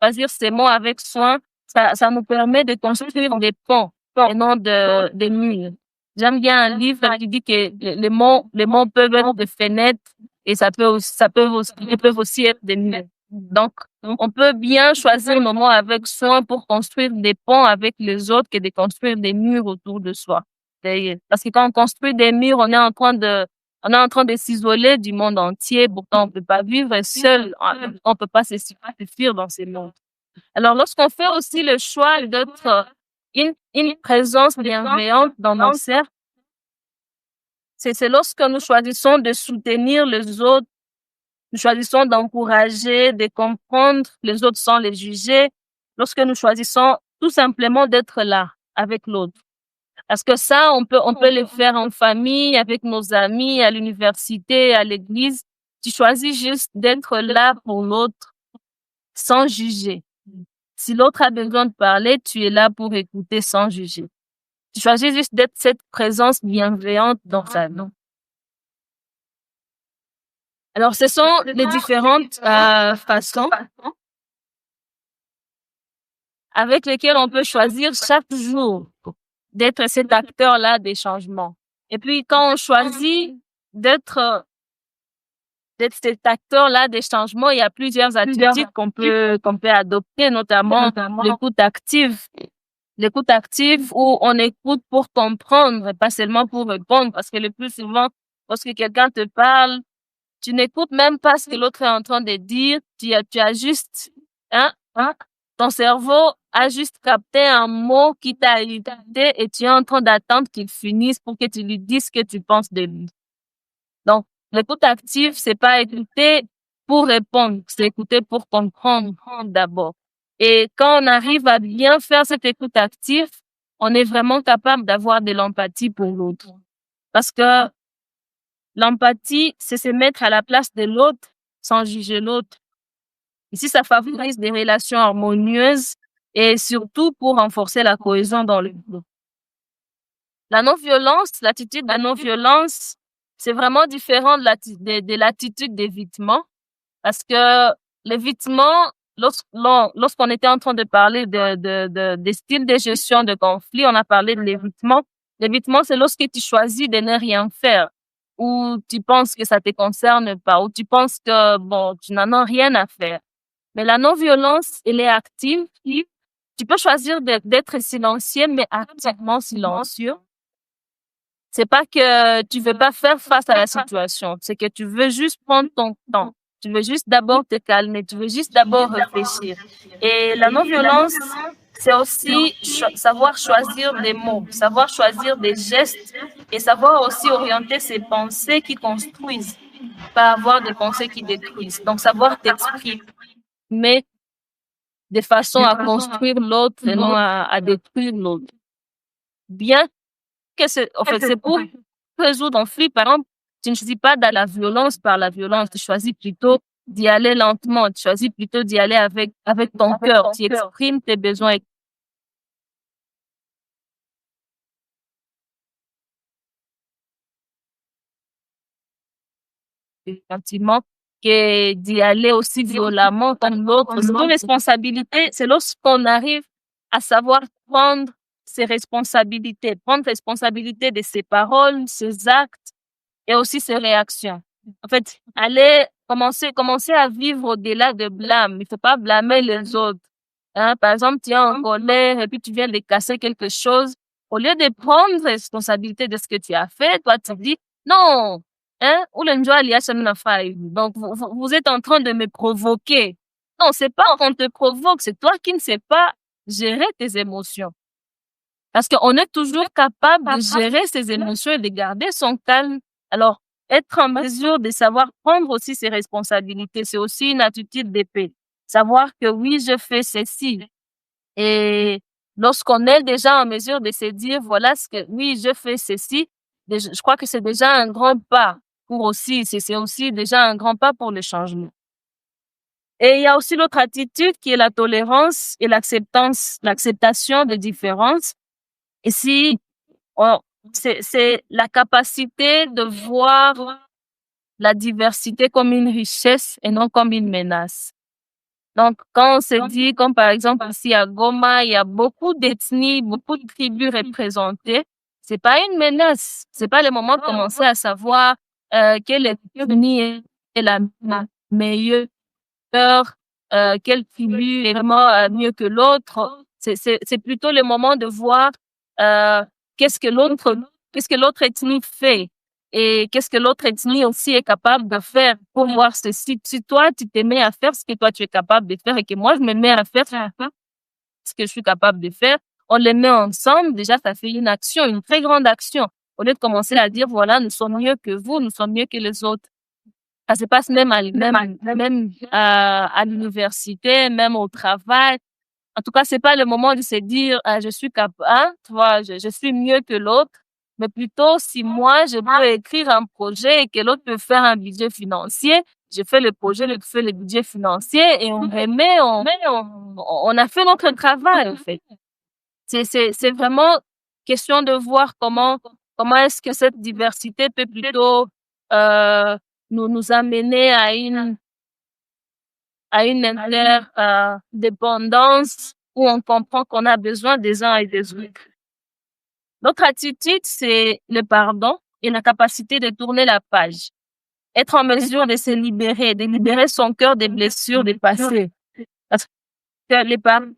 choisir ces mots avec soin, ça nous permet de construire des ponts et non des murs. J'aime bien un livre qui dit que les mots peuvent être des fenêtres et ils peuvent aussi être des murs. Donc, on peut bien choisir nos mots avec soin pour construire des ponts avec les autres que de construire des murs autour de soi. Parce que quand on construit des murs, on est en train de s'isoler du monde entier. Pourtant, on peut pas vivre seul. On peut pas se suffire dans ces mondes. Alors, lorsqu'on fait aussi le choix d'être une présence bienveillante dans nos cercles, c'est lorsque nous choisissons de soutenir les autres, nous choisissons d'encourager, de comprendre les autres sans les juger, lorsque nous choisissons tout simplement d'être là avec l'autre. Parce que ça, on peut le faire en famille, avec nos amis, à l'université, à l'église. Tu choisis juste d'être là pour l'autre sans juger. Si l'autre a besoin de parler, tu es là pour écouter sans juger. Tu choisis juste d'être cette présence bienveillante dans sa vie. Alors, ce sont les différentes façons avec lesquelles on peut choisir chaque jour d'être cet acteur-là des changements. Et puis, quand on choisit d'être cet acteur-là des changements, il y a plusieurs attitudes qu'on peut adopter, notamment l'écoute active. L'écoute active où on écoute pour comprendre et pas seulement pour répondre, parce que le plus souvent, lorsque quelqu'un te parle, tu n'écoutes même pas ce que l'autre est en train de dire, tu as juste, ton cerveau a juste capté un mot qui t'a irrité et tu es en train d'attendre qu'il finisse pour que tu lui dises ce que tu penses de lui. Donc, l'écoute active, c'est pas écouter pour répondre, c'est écouter pour comprendre d'abord. Et quand on arrive à bien faire cette écoute active, on est vraiment capable d'avoir de l'empathie pour l'autre. Parce que l'empathie, c'est se mettre à la place de l'autre sans juger l'autre. Ici, ça favorise des relations harmonieuses et surtout pour renforcer la cohésion dans le groupe. La non-violence, l'attitude de non-violence, c'est vraiment différent de l'attitude d'évitement parce que l'évitement, lorsqu'on était en train de parler des styles de gestion de conflit, on a parlé de l'évitement. L'évitement, c'est lorsque tu choisis de ne rien faire ou tu penses que ça te concerne pas ou tu penses que, tu n'en as rien à faire. Mais la non-violence, elle est active. Tu peux choisir d'être silencieux, mais activement silencieux. c'est pas que tu veux pas faire face à la situation, c'est que tu veux juste prendre ton temps. Tu veux juste d'abord te calmer, tu veux juste d'abord réfléchir. Et la non-violence, c'est aussi savoir choisir des mots, savoir choisir des gestes et savoir aussi orienter ses pensées qui construisent, pas avoir des pensées qui détruisent. Donc, savoir t'exprimer de façon à construire l'autre et non à détruire l'autre. Bien que c'est pour résoudre un conflit, par exemple, tu ne choisis pas dans la violence par la violence, tu choisis plutôt d'y aller lentement, tu choisis plutôt d'y aller avec ton cœur, tu exprimes tes besoins. Sentiments que d'y aller aussi violemment comme l'autre. C'est une responsabilité, c'est lorsqu'on arrive à savoir prendre ses responsabilités, prendre responsabilité de ses paroles, ses actes et aussi ses réactions. En fait, commencer à vivre au-delà de blâme. Il faut pas blâmer les autres. Hein? Par exemple, tu es en colère et puis tu viens de casser quelque chose. Au lieu de prendre responsabilité de ce que tu as fait, toi, tu dis, non, hein, donc, vous êtes en train de me provoquer. Non, c'est pas qu'on te provoque, c'est toi qui ne sais pas gérer tes émotions. Parce qu'on est toujours capable de gérer ses émotions et de garder son calme. Alors, être en mesure de savoir prendre aussi ses responsabilités, c'est aussi une attitude de paix. Savoir que oui, je fais ceci. Et lorsqu'on est déjà en mesure de se dire, voilà ce que, oui, je fais ceci, je crois que c'est déjà un grand pas pour aussi, c'est aussi déjà un grand pas pour le changement. Et il y a aussi l'autre attitude qui est la tolérance et l'acceptation des différences. Ici, c'est la capacité de voir la diversité comme une richesse et non comme une menace. Donc, quand on se dit, comme par exemple ici à Goma, il y a beaucoup d'ethnies, beaucoup de tribus représentées, c'est pas une menace. C'est pas le moment de commencer à savoir quelle ethnie est la meilleure, quelle tribu est vraiment mieux que l'autre. C'est plutôt le moment de voir qu'est-ce que l'autre ethnie fait et qu'est-ce que l'autre ethnie aussi est capable de faire pour voir ceci. Si toi, tu te mets à faire ce que toi, tu es capable de faire et que moi, je me mets à faire ce que je suis capable de faire, on les met ensemble, déjà, ça fait une action, une très grande action. Au lieu de commencer à dire, voilà, nous sommes mieux que vous, nous sommes mieux que les autres. Ça se passe même à l'université, même au travail. En tout cas, c'est pas le moment de se dire, je suis capable, tu vois, je suis mieux que l'autre. Mais plutôt, si moi, je peux écrire un projet et que l'autre peut faire un budget financier, je fais le projet, l'autre fait le budget financier et on remet, on a fait notre travail, en fait. C'est vraiment question de voir comment est-ce que cette diversité peut plutôt, nous amener à une interdépendance où on comprend qu'on a besoin des uns et des autres. Notre attitude, c'est le pardon et la capacité de tourner la page. Être en mesure de se libérer, de libérer son cœur des blessures du passé. Parce que le pardon,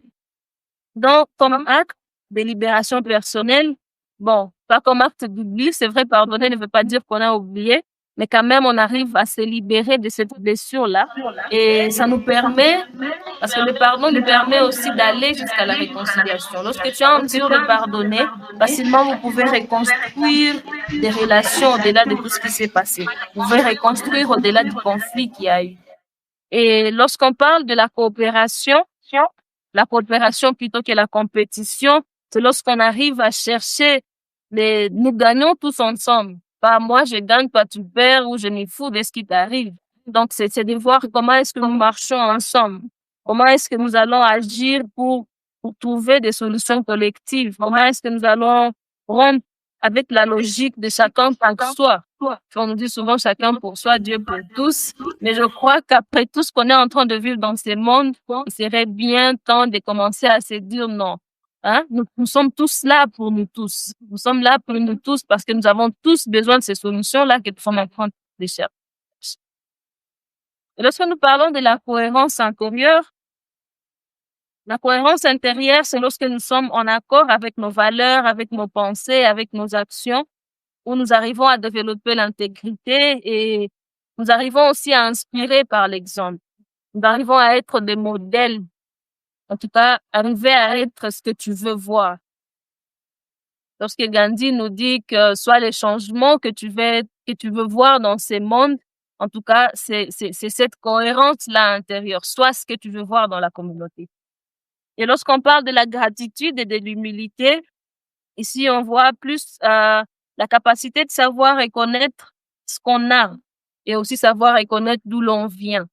comme acte de libération personnelle, bon, pas comme acte d'oubli, c'est vrai, pardonner ne veut pas dire qu'on a oublié, mais quand même, on arrive à se libérer de cette blessure-là. Et ça nous permet, parce que le pardon nous permet aussi d'aller jusqu'à la réconciliation. Lorsque tu es en mesure de pardonner, facilement, vous pouvez reconstruire des relations au-delà de tout ce qui s'est passé. Vous pouvez reconstruire au-delà du conflit qu'il y a eu. Et lorsqu'on parle de la coopération plutôt que la compétition, c'est lorsqu'on arrive à chercher nous gagnons tous ensemble. Pas moi, je gagne, toi tu perds, ou je m'y fous de ce qui t'arrive. Donc, c'est de voir comment est-ce que nous marchons ensemble. Comment est-ce que nous allons agir pour trouver des solutions collectives. Comment est-ce que nous allons rompre avec la logique de chacun pour soi. On nous dit souvent chacun pour soi, Dieu pour tous. Mais je crois qu'après tout ce qu'on est en train de vivre dans ce monde, il serait bien temps de commencer à se dire non. Hein? Nous sommes tous là pour nous tous. Nous sommes là pour nous tous parce que nous avons tous besoin de ces solutions-là que nous sommes en train de chercher. Et lorsque nous parlons de la cohérence intérieure, c'est lorsque nous sommes en accord avec nos valeurs, avec nos pensées, avec nos actions. où nous arrivons à développer l'intégrité et nous arrivons aussi à inspirer par l'exemple. Nous arrivons à être des modèles. En tout cas, arriver à être ce que tu veux voir. Lorsque Gandhi nous dit que soit les changements que tu veux voir dans ces mondes, en tout cas, c'est cette cohérence-là intérieure, soit ce que tu veux voir dans la communauté. Et lorsqu'on parle de la gratitude et de l'humilité, ici, on voit plus la capacité de savoir reconnaître ce qu'on a et aussi savoir reconnaître d'où l'on vient.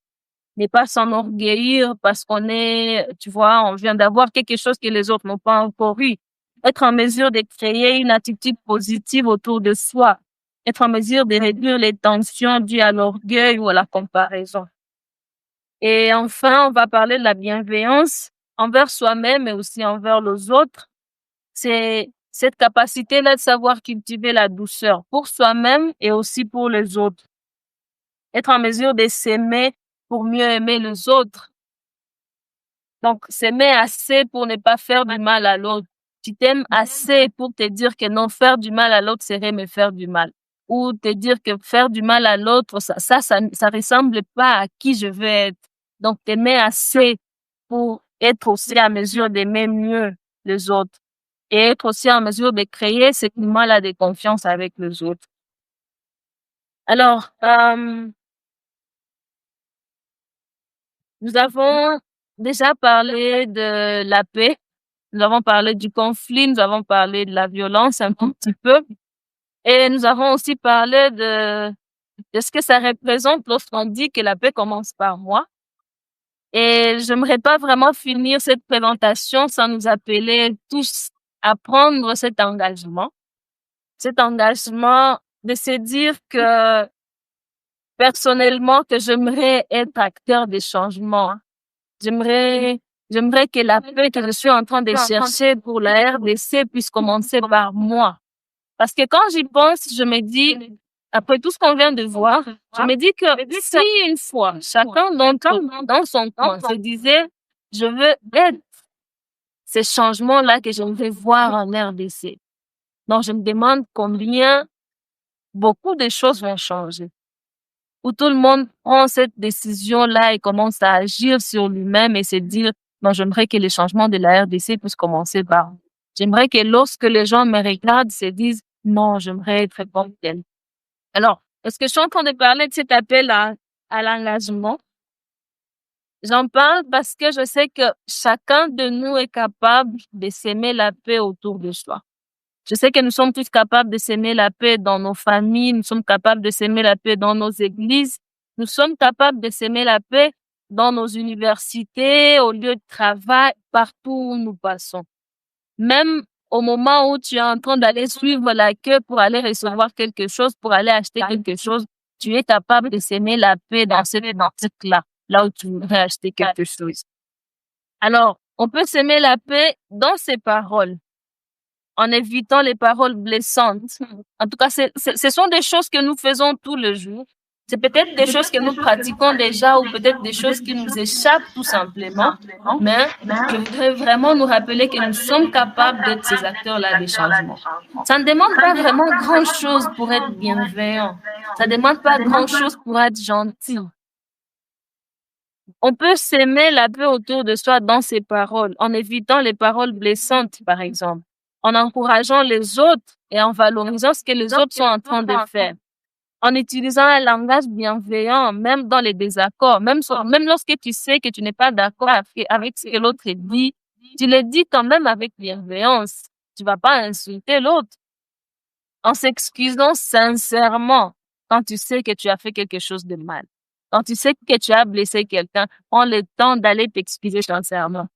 Ne pas s'enorgueillir parce qu'on on vient d'avoir quelque chose que les autres n'ont pas encore eu. Être en mesure de créer une attitude positive autour de soi. Être en mesure de réduire les tensions dues à l'orgueil ou à la comparaison. Et enfin, on va parler de la bienveillance envers soi-même et aussi envers les autres. C'est cette capacité-là de savoir cultiver la douceur pour soi-même et aussi pour les autres. Être en mesure de s'aimer pour mieux aimer les autres. Donc, s'aimer assez pour ne pas faire du mal à l'autre. Tu t'aimes assez pour te dire que non, faire du mal à l'autre serait me faire du mal. Ou te dire que faire du mal à l'autre, ça ressemble pas à qui je veux être. Donc, t'aimer assez pour être aussi en mesure d'aimer mieux les autres. Et être aussi en mesure de créer ce climat-là de confiance avec les autres. Alors, nous avons déjà parlé de la paix, nous avons parlé du conflit, nous avons parlé de la violence un tout petit peu. Et nous avons aussi parlé de ce que ça représente lorsqu'on dit que la paix commence par moi. Et j'aimerais pas vraiment finir cette présentation sans nous appeler tous à prendre cet engagement. Cet engagement de se dire que personnellement que j'aimerais être acteur des changements. J'aimerais que la paix que je suis en train de chercher pour la RDC puisse commencer par moi. Parce que quand j'y pense, je me dis, après tout ce qu'on vient de voir, je me dis que si une fois, chacun d'entre nous, dans son coin, se disait, je veux être ces changements-là que j'aimerais voir en RDC. Donc, je me demande combien beaucoup de choses vont changer. Où tout le monde prend cette décision-là et commence à agir sur lui-même et se dire, non, j'aimerais que les changements de la RDC puissent commencer par. J'aimerais que lorsque les gens me regardent, se disent, non, j'aimerais être comme tel. Alors, est-ce que je suis en train de parler de cet appel à l'engagement? J'en parle parce que je sais que chacun de nous est capable de s'aimer la paix autour de soi. Je sais que nous sommes tous capables de s'aimer la paix dans nos familles, nous sommes capables de s'aimer la paix dans nos églises, nous sommes capables de s'aimer la paix dans nos universités, au lieu de travail, partout où nous passons. Même au moment où tu es en train d'aller suivre la queue pour aller recevoir quelque chose, pour aller acheter quelque chose, tu es capable de s'aimer la paix dans cette là, là où tu voudrais acheter quelque chose. Alors, on peut s'aimer la paix dans ses paroles, en évitant les paroles blessantes. En tout cas, ce sont des choses que nous faisons tous les jours. C'est peut-être des choses que nous pratiquons déjà ou peut-être des choses qui nous échappent tout simplement. Mais je voudrais vraiment nous rappeler que nous sommes capables d'être ces acteurs-là des changements. Ça ne demande pas vraiment grand-chose pour être bienveillant. Ça ne demande pas grand-chose pour être gentil. On peut s'aimer la paix autour de soi dans ses paroles, en évitant les paroles blessantes, par exemple, en encourageant les autres et en valorisant ce que les autres sont en train de faire, en utilisant un langage bienveillant, même dans les désaccords, même lorsque tu sais que tu n'es pas d'accord avec ce que l'autre dit, tu le dis quand même avec bienveillance. Tu vas pas insulter l'autre. En s'excusant sincèrement quand tu sais que tu as fait quelque chose de mal. Quand tu sais que tu as blessé quelqu'un, prends le temps d'aller t'excuser sincèrement.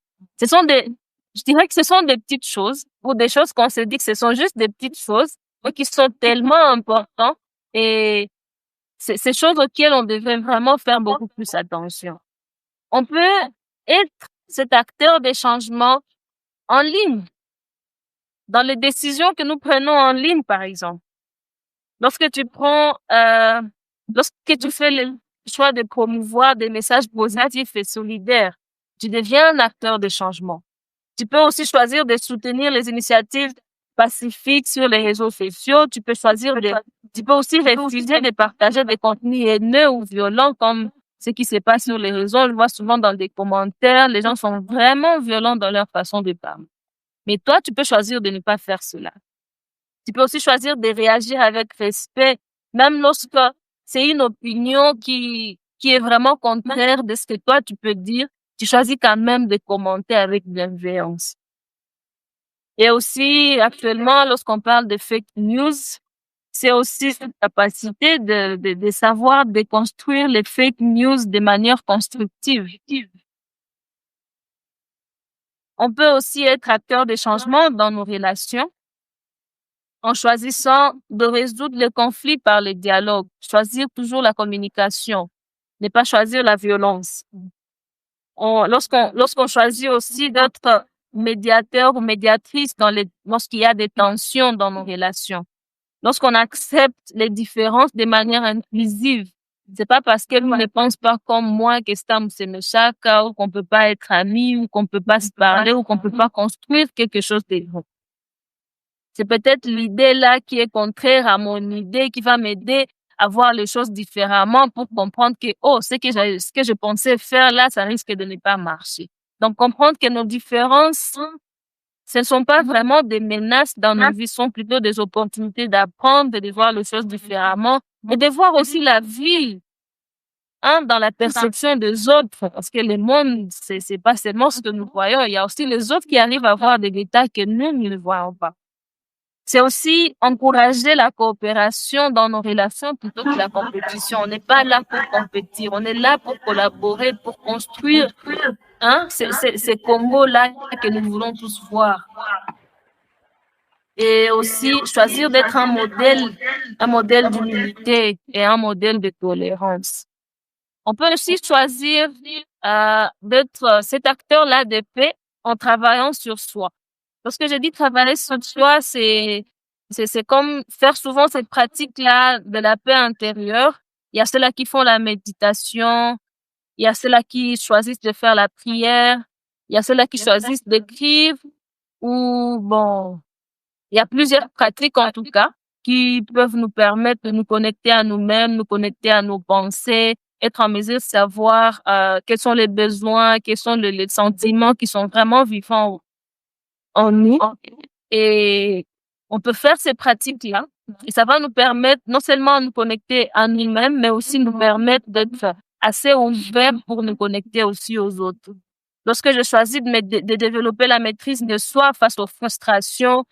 Je dirais que ce sont des petites choses, ou des choses qu'on se dit que ce sont juste des petites choses, mais qui sont tellement importantes. Et c'est ces choses auxquelles on devrait vraiment faire beaucoup plus attention. On peut être cet acteur des changements en ligne, dans les décisions que nous prenons en ligne, par exemple. Lorsque tu fais le choix de promouvoir des messages positifs et solidaires, tu deviens un acteur de changement. Tu peux aussi choisir de soutenir les initiatives pacifique sur les réseaux sociaux. Tu peux aussi refuser de partager des contenus haineux ou violents comme ce qui se passe sur les réseaux. Je vois souvent dans des commentaires, les gens sont vraiment violents dans leur façon de parler. Mais toi, tu peux choisir de ne pas faire cela. Tu peux aussi choisir de réagir avec respect, même lorsque c'est une opinion qui est vraiment contraire de ce que toi tu peux dire. Tu choisis quand même de commenter avec bienveillance. Et aussi, actuellement, lorsqu'on parle de fake news, c'est aussi cette capacité de savoir déconstruire les fake news de manière constructive. On peut aussi être acteur des changements dans nos relations en choisissant de résoudre les conflits par le dialogue, choisir toujours la communication, ne pas choisir la violence. Lorsqu'on choisit aussi d'être médiateur ou médiatrice lorsqu'il y a des tensions dans nos relations, lorsqu'on accepte les différences de manière inclusive, c'est pas parce qu'elle ne pense pas comme moi que estamos en chacun ou qu'on peut pas être amis ou qu'on peut pas se parler ou qu'on peut pas construire quelque chose de bon. C'est peut-être l'idée là qui est contraire à mon idée qui va m'aider à voir les choses différemment pour comprendre que, ce que je pensais faire là, ça risque de ne pas marcher. Donc, comprendre que nos différences, ce ne sont pas vraiment des menaces dans nos vies, sont plutôt des opportunités d'apprendre, de voir les choses différemment et de voir aussi la vie, dans la perception des autres. Parce que le monde, c'est pas seulement ce que nous voyons, il y a aussi les autres qui arrivent à voir des détails que nous ne voyons pas. C'est aussi encourager la coopération dans nos relations plutôt que la compétition. On n'est pas là pour compétir, on est là pour collaborer, pour construire, ces combos-là que nous voulons tous voir. Et aussi choisir d'être un modèle d'humilité et un modèle de tolérance. On peut aussi choisir d'être cet acteur-là de paix en travaillant sur soi. Lorsque je dis travailler sur soi, c'est comme faire souvent cette pratique-là de la paix intérieure. Il y a ceux-là qui font la méditation, il y a ceux-là qui choisissent de faire la prière, il y a ceux-là qui choisissent d'écrire, ou il y a plusieurs pratiques en tout cas qui peuvent nous permettre de nous connecter à nous-mêmes, nous connecter à nos pensées, être en mesure de savoir quels sont les besoins, quels sont les sentiments qui sont vraiment vivants en nous. Et on peut faire ces pratiques-là et ça va nous permettre non seulement de nous connecter à nous-mêmes, mais aussi nous permettre d'être assez ouverts pour nous connecter aussi aux autres. Lorsque je choisis de développer la maîtrise de soi face aux frustrations,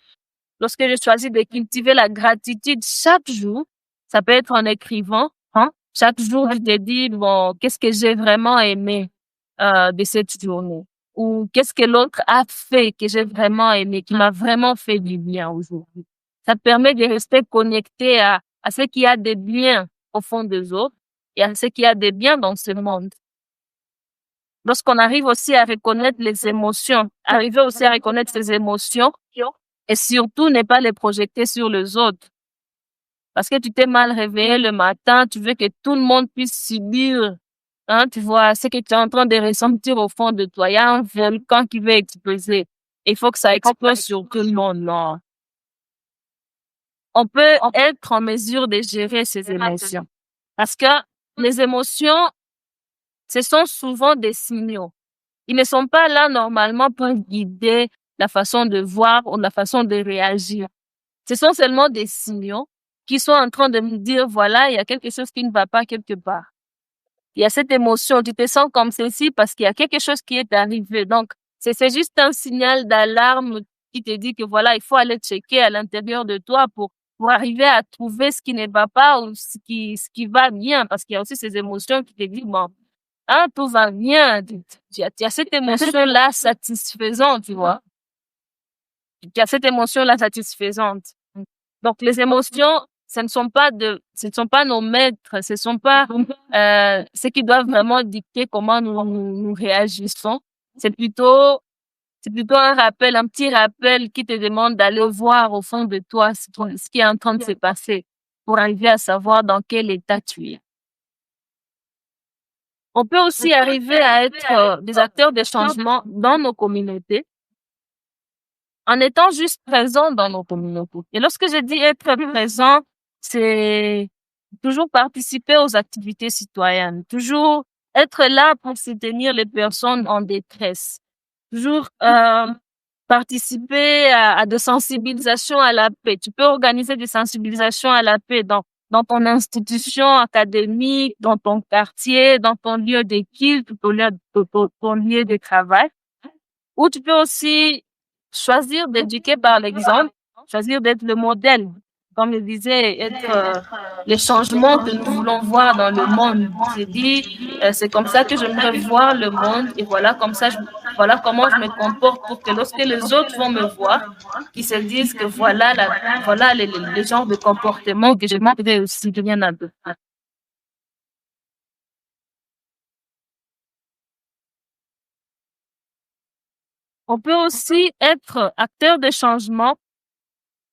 lorsque je choisis de cultiver la gratitude chaque jour, ça peut être en écrivant, chaque jour je te dis, qu'est-ce que j'ai vraiment aimé de cette journée? Ou qu'est-ce que l'autre a fait que j'ai vraiment aimé, qui m'a vraiment fait du bien aujourd'hui. Ça permet de rester connecté à ce qu'il y a de bien au fond des autres et à ce qu'il y a de bien dans ce monde. Lorsqu'on arrive aussi à reconnaître les émotions, arriver aussi à reconnaître ses émotions et surtout ne pas les projeter sur les autres. Parce que tu t'es mal réveillé le matin, tu veux que tout le monde puisse subir, tu vois, ce que tu es en train de ressentir au fond de toi. Il y a un volcan qui veut exploser. Il faut que ça explose sur tout le monde, non. On peut être en mesure de gérer ses émotions. Parce que les émotions, ce sont souvent des signaux. Ils ne sont pas là normalement pour guider la façon de voir ou la façon de réagir. Ce sont seulement des signaux qui sont en train de me dire, voilà, il y a quelque chose qui ne va pas quelque part. Il y a cette émotion, tu te sens comme ceci parce qu'il y a quelque chose qui est arrivé. Donc, c'est juste un signal d'alarme qui te dit que voilà, il faut aller checker à l'intérieur de toi pour arriver à trouver ce qui ne va pas ou ce qui va bien. Parce qu'il y a aussi ces émotions qui te disent, tout va bien. Tu as cette émotion-là satisfaisante, tu vois. Tu as cette émotion-là satisfaisante. Donc, les émotions, ce ne sont pas nos maîtres, ce ne sont pas ceux qui doivent vraiment dicter comment nous réagissons. C'est plutôt un rappel, un petit rappel qui te demande d'aller voir au fond de toi ce qui est en train de se passer pour arriver à savoir dans quel état tu es. On peut aussi arriver à être des acteurs de changement dans nos communautés en étant juste présent dans nos communautés. Et lorsque je dis être présent, c'est toujours participer aux activités citoyennes, toujours être là pour soutenir les personnes en détresse, toujours participer à des sensibilisations à la paix. Tu peux organiser des sensibilisations à la paix dans ton institution académique, dans ton quartier, dans ton lieu de culte, ton lieu de travail. Ou tu peux aussi choisir d'éduquer par l'exemple, choisir d'être le modèle. Comme je disais, être les changements que nous voulons voir dans le monde. J'ai dit, c'est comme ça que j'aimerais voir le monde et voilà voilà comment je me comporte pour que lorsque les autres vont me voir, qu'ils se disent que voilà les genres de comportements que je m'appelle aussi bien adopter. On peut aussi être acteur de changement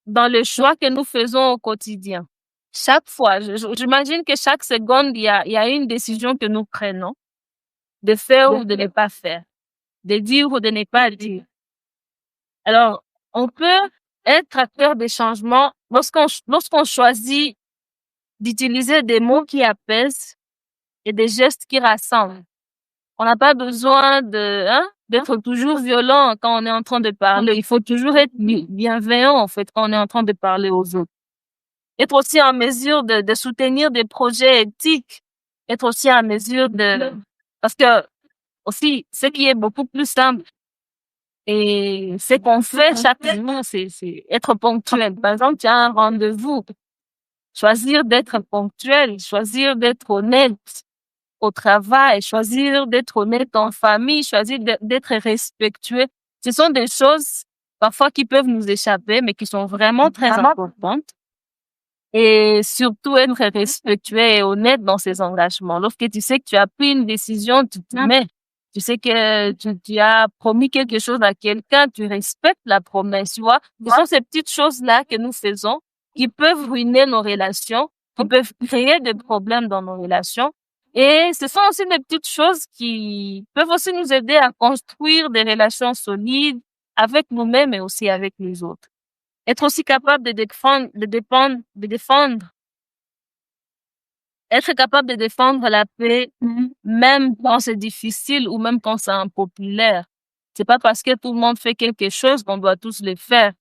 dans le choix que nous faisons au quotidien. Chaque fois, j'imagine que chaque seconde, il y a une décision que nous prenons de faire ou de ne pas faire, de dire ou de ne pas dire. Alors, on peut être acteur de changement lorsqu'on choisit d'utiliser des mots qui apaisent et des gestes qui rassemblent. On n'a pas besoin d'être toujours violent quand on est en train de parler. Il faut toujours être bienveillant, en fait, quand on est en train de parler aux autres. Être aussi en mesure de soutenir des projets éthiques. Être aussi en mesure parce que, aussi, ce qui est beaucoup plus simple et ce qu'on fait chaque jour, c'est être ponctuel. Par exemple, tu as un rendez-vous. Choisir d'être ponctuel, choisir d'être honnête au travail, choisir d'être honnête en famille, choisir d'être respectueux. Ce sont des choses parfois qui peuvent nous échapper, mais qui sont vraiment très importantes. Et surtout être respectueux et honnête dans ses engagements. Lorsque tu sais que tu as pris une décision, tu te mets. Tu sais que tu as promis quelque chose à quelqu'un, tu respectes la promesse, tu vois. Ce sont ces petites choses-là que nous faisons qui peuvent ruiner nos relations, qui peuvent créer des problèmes dans nos relations. Et ce sont aussi des petites choses qui peuvent aussi nous aider à construire des relations solides avec nous-mêmes et aussi avec les autres. Être aussi capable être capable de défendre la paix, même quand c'est difficile ou même quand c'est impopulaire. C'est pas parce que tout le monde fait quelque chose qu'on doit tous le faire.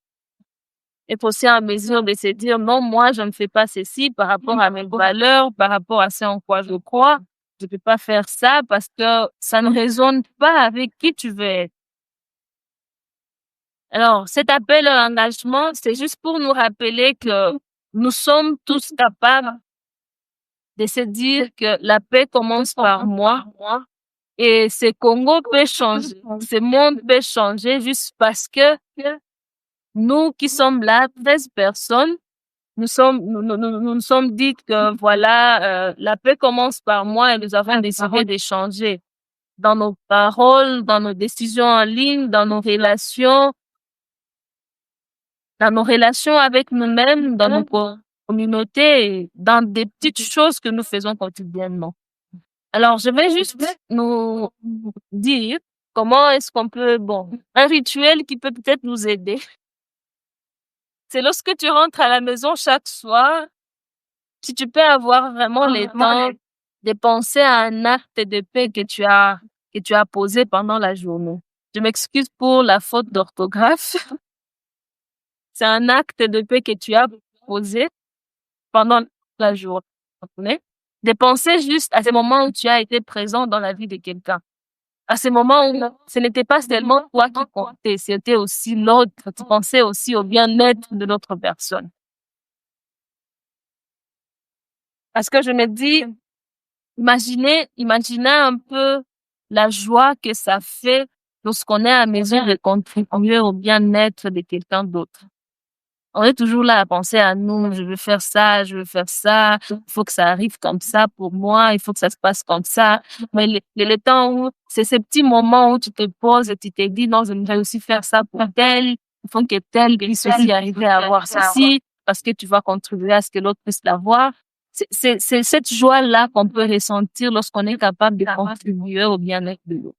Être aussi en mesure de se dire, non, moi, je ne fais pas ceci par rapport à mes valeurs, par rapport à ce en quoi je crois. Je peux pas faire ça parce que ça ne résonne pas avec qui tu veux être. Alors, cet appel à l'engagement, c'est juste pour nous rappeler que nous sommes tous capables de se dire que la paix commence par moi et ce Congo peut changer, ce monde peut changer juste parce que nous qui sommes là, 13 personnes, nous sommes dit que voilà, la paix commence par moi et nous avons décidé de changer dans nos paroles, dans nos décisions en ligne, dans nos relations avec nous-mêmes, dans nos communautés, dans des petites choses que nous faisons quotidiennement. Alors, je vais juste nous dire comment est-ce qu'on peut, un rituel qui peut peut-être nous aider. C'est lorsque tu rentres à la maison chaque soir, si tu peux avoir vraiment le temps de penser à un acte de paix que tu as posé pendant la journée. Je m'excuse pour la faute d'orthographe. C'est un acte de paix que tu as posé pendant la journée. De penser juste à ces moments où tu as été présent dans la vie de quelqu'un. À ces moments où ce n'était pas seulement toi qui comptais, c'était aussi l'autre. Tu pensais aussi au bien-être de l'autre personne. Parce que je me dis, imaginez un peu la joie que ça fait lorsqu'on est à la maison de contribuer au bien-être de quelqu'un d'autre. On est toujours là à penser à nous, je veux faire ça, il faut que ça arrive comme ça pour moi, il faut que ça se passe comme ça. Mais le temps où, c'est ces petits moments où tu te poses et tu te dis, non, je vais aussi faire ça pour tel, il faut que tel puisse aussi arriver à avoir ceci, parce que tu vas contribuer à ce que l'autre puisse l'avoir. C'est cette joie-là qu'on peut ressentir lorsqu'on est capable de contribuer au bien-être de l'autre.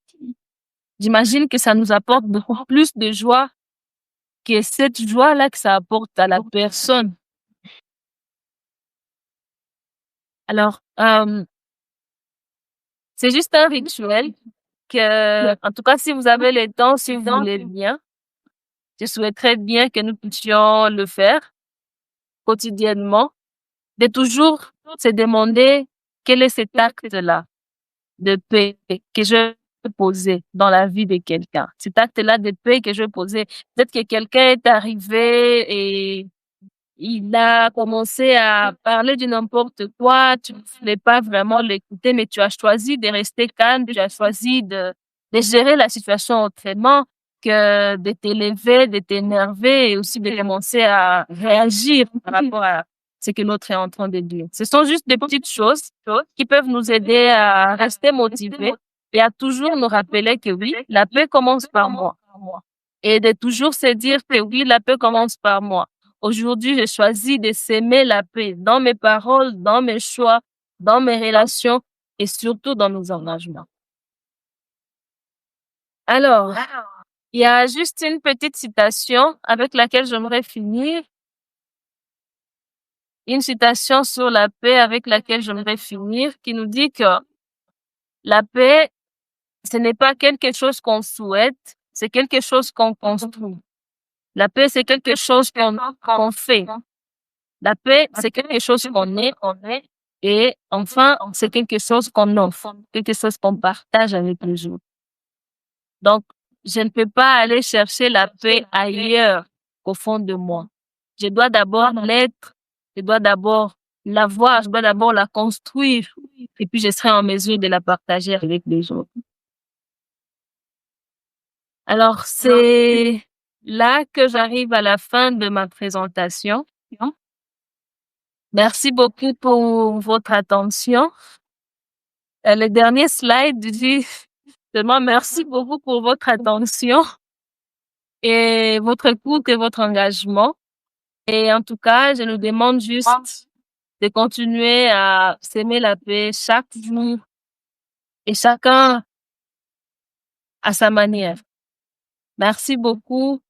J'imagine que ça nous apporte beaucoup plus de joie que cette joie-là que ça apporte à la personne. Alors, c'est juste un rituel que, en tout cas, si vous avez le temps, si vous voulez bien, je souhaiterais bien que nous puissions le faire quotidiennement, de toujours se demander quel est cet acte-là de paix que je peux poser dans la vie de quelqu'un. Cet acte-là de paix que je veux poser. Peut-être que quelqu'un est arrivé et il a commencé à parler de n'importe quoi, tu ne voulais pas vraiment l'écouter, mais tu as choisi de rester calme, tu as choisi de gérer la situation autrement que de t'élever, de t'énerver et aussi de commencer à réagir par rapport à ce que l'autre est en train de dire. Ce sont juste des petites choses qui peuvent nous aider à rester motivés et à toujours nous rappeler que oui, la paix commence par moi. Et de toujours se dire que oui, la paix commence par moi. Aujourd'hui, je choisis de s'aimer la paix dans mes paroles, dans mes choix, dans mes relations et surtout dans nos engagements. Alors, il y a juste une petite citation avec laquelle j'aimerais finir. Une citation sur la paix avec laquelle j'aimerais finir qui nous dit que la paix, ce n'est pas quelque chose qu'on souhaite, c'est quelque chose qu'on construit. La paix, c'est quelque chose qu'on fait. La paix, c'est quelque chose qu'on est. Et enfin, c'est quelque chose qu'on offre, quelque chose qu'on partage avec les autres. Donc, je ne peux pas aller chercher la paix ailleurs qu'au fond de moi. Je dois d'abord l'être, je dois d'abord la voir, je dois d'abord la construire. Et puis, je serai en mesure de la partager avec les autres. Alors, c'est là que j'arrive à la fin de ma présentation. Merci beaucoup pour votre attention. Le dernier slide dit seulement merci beaucoup pour votre attention et votre écoute et votre engagement. Et en tout cas, je nous demande juste de continuer à s'aimer la paix chaque jour et chacun à sa manière. Merci beaucoup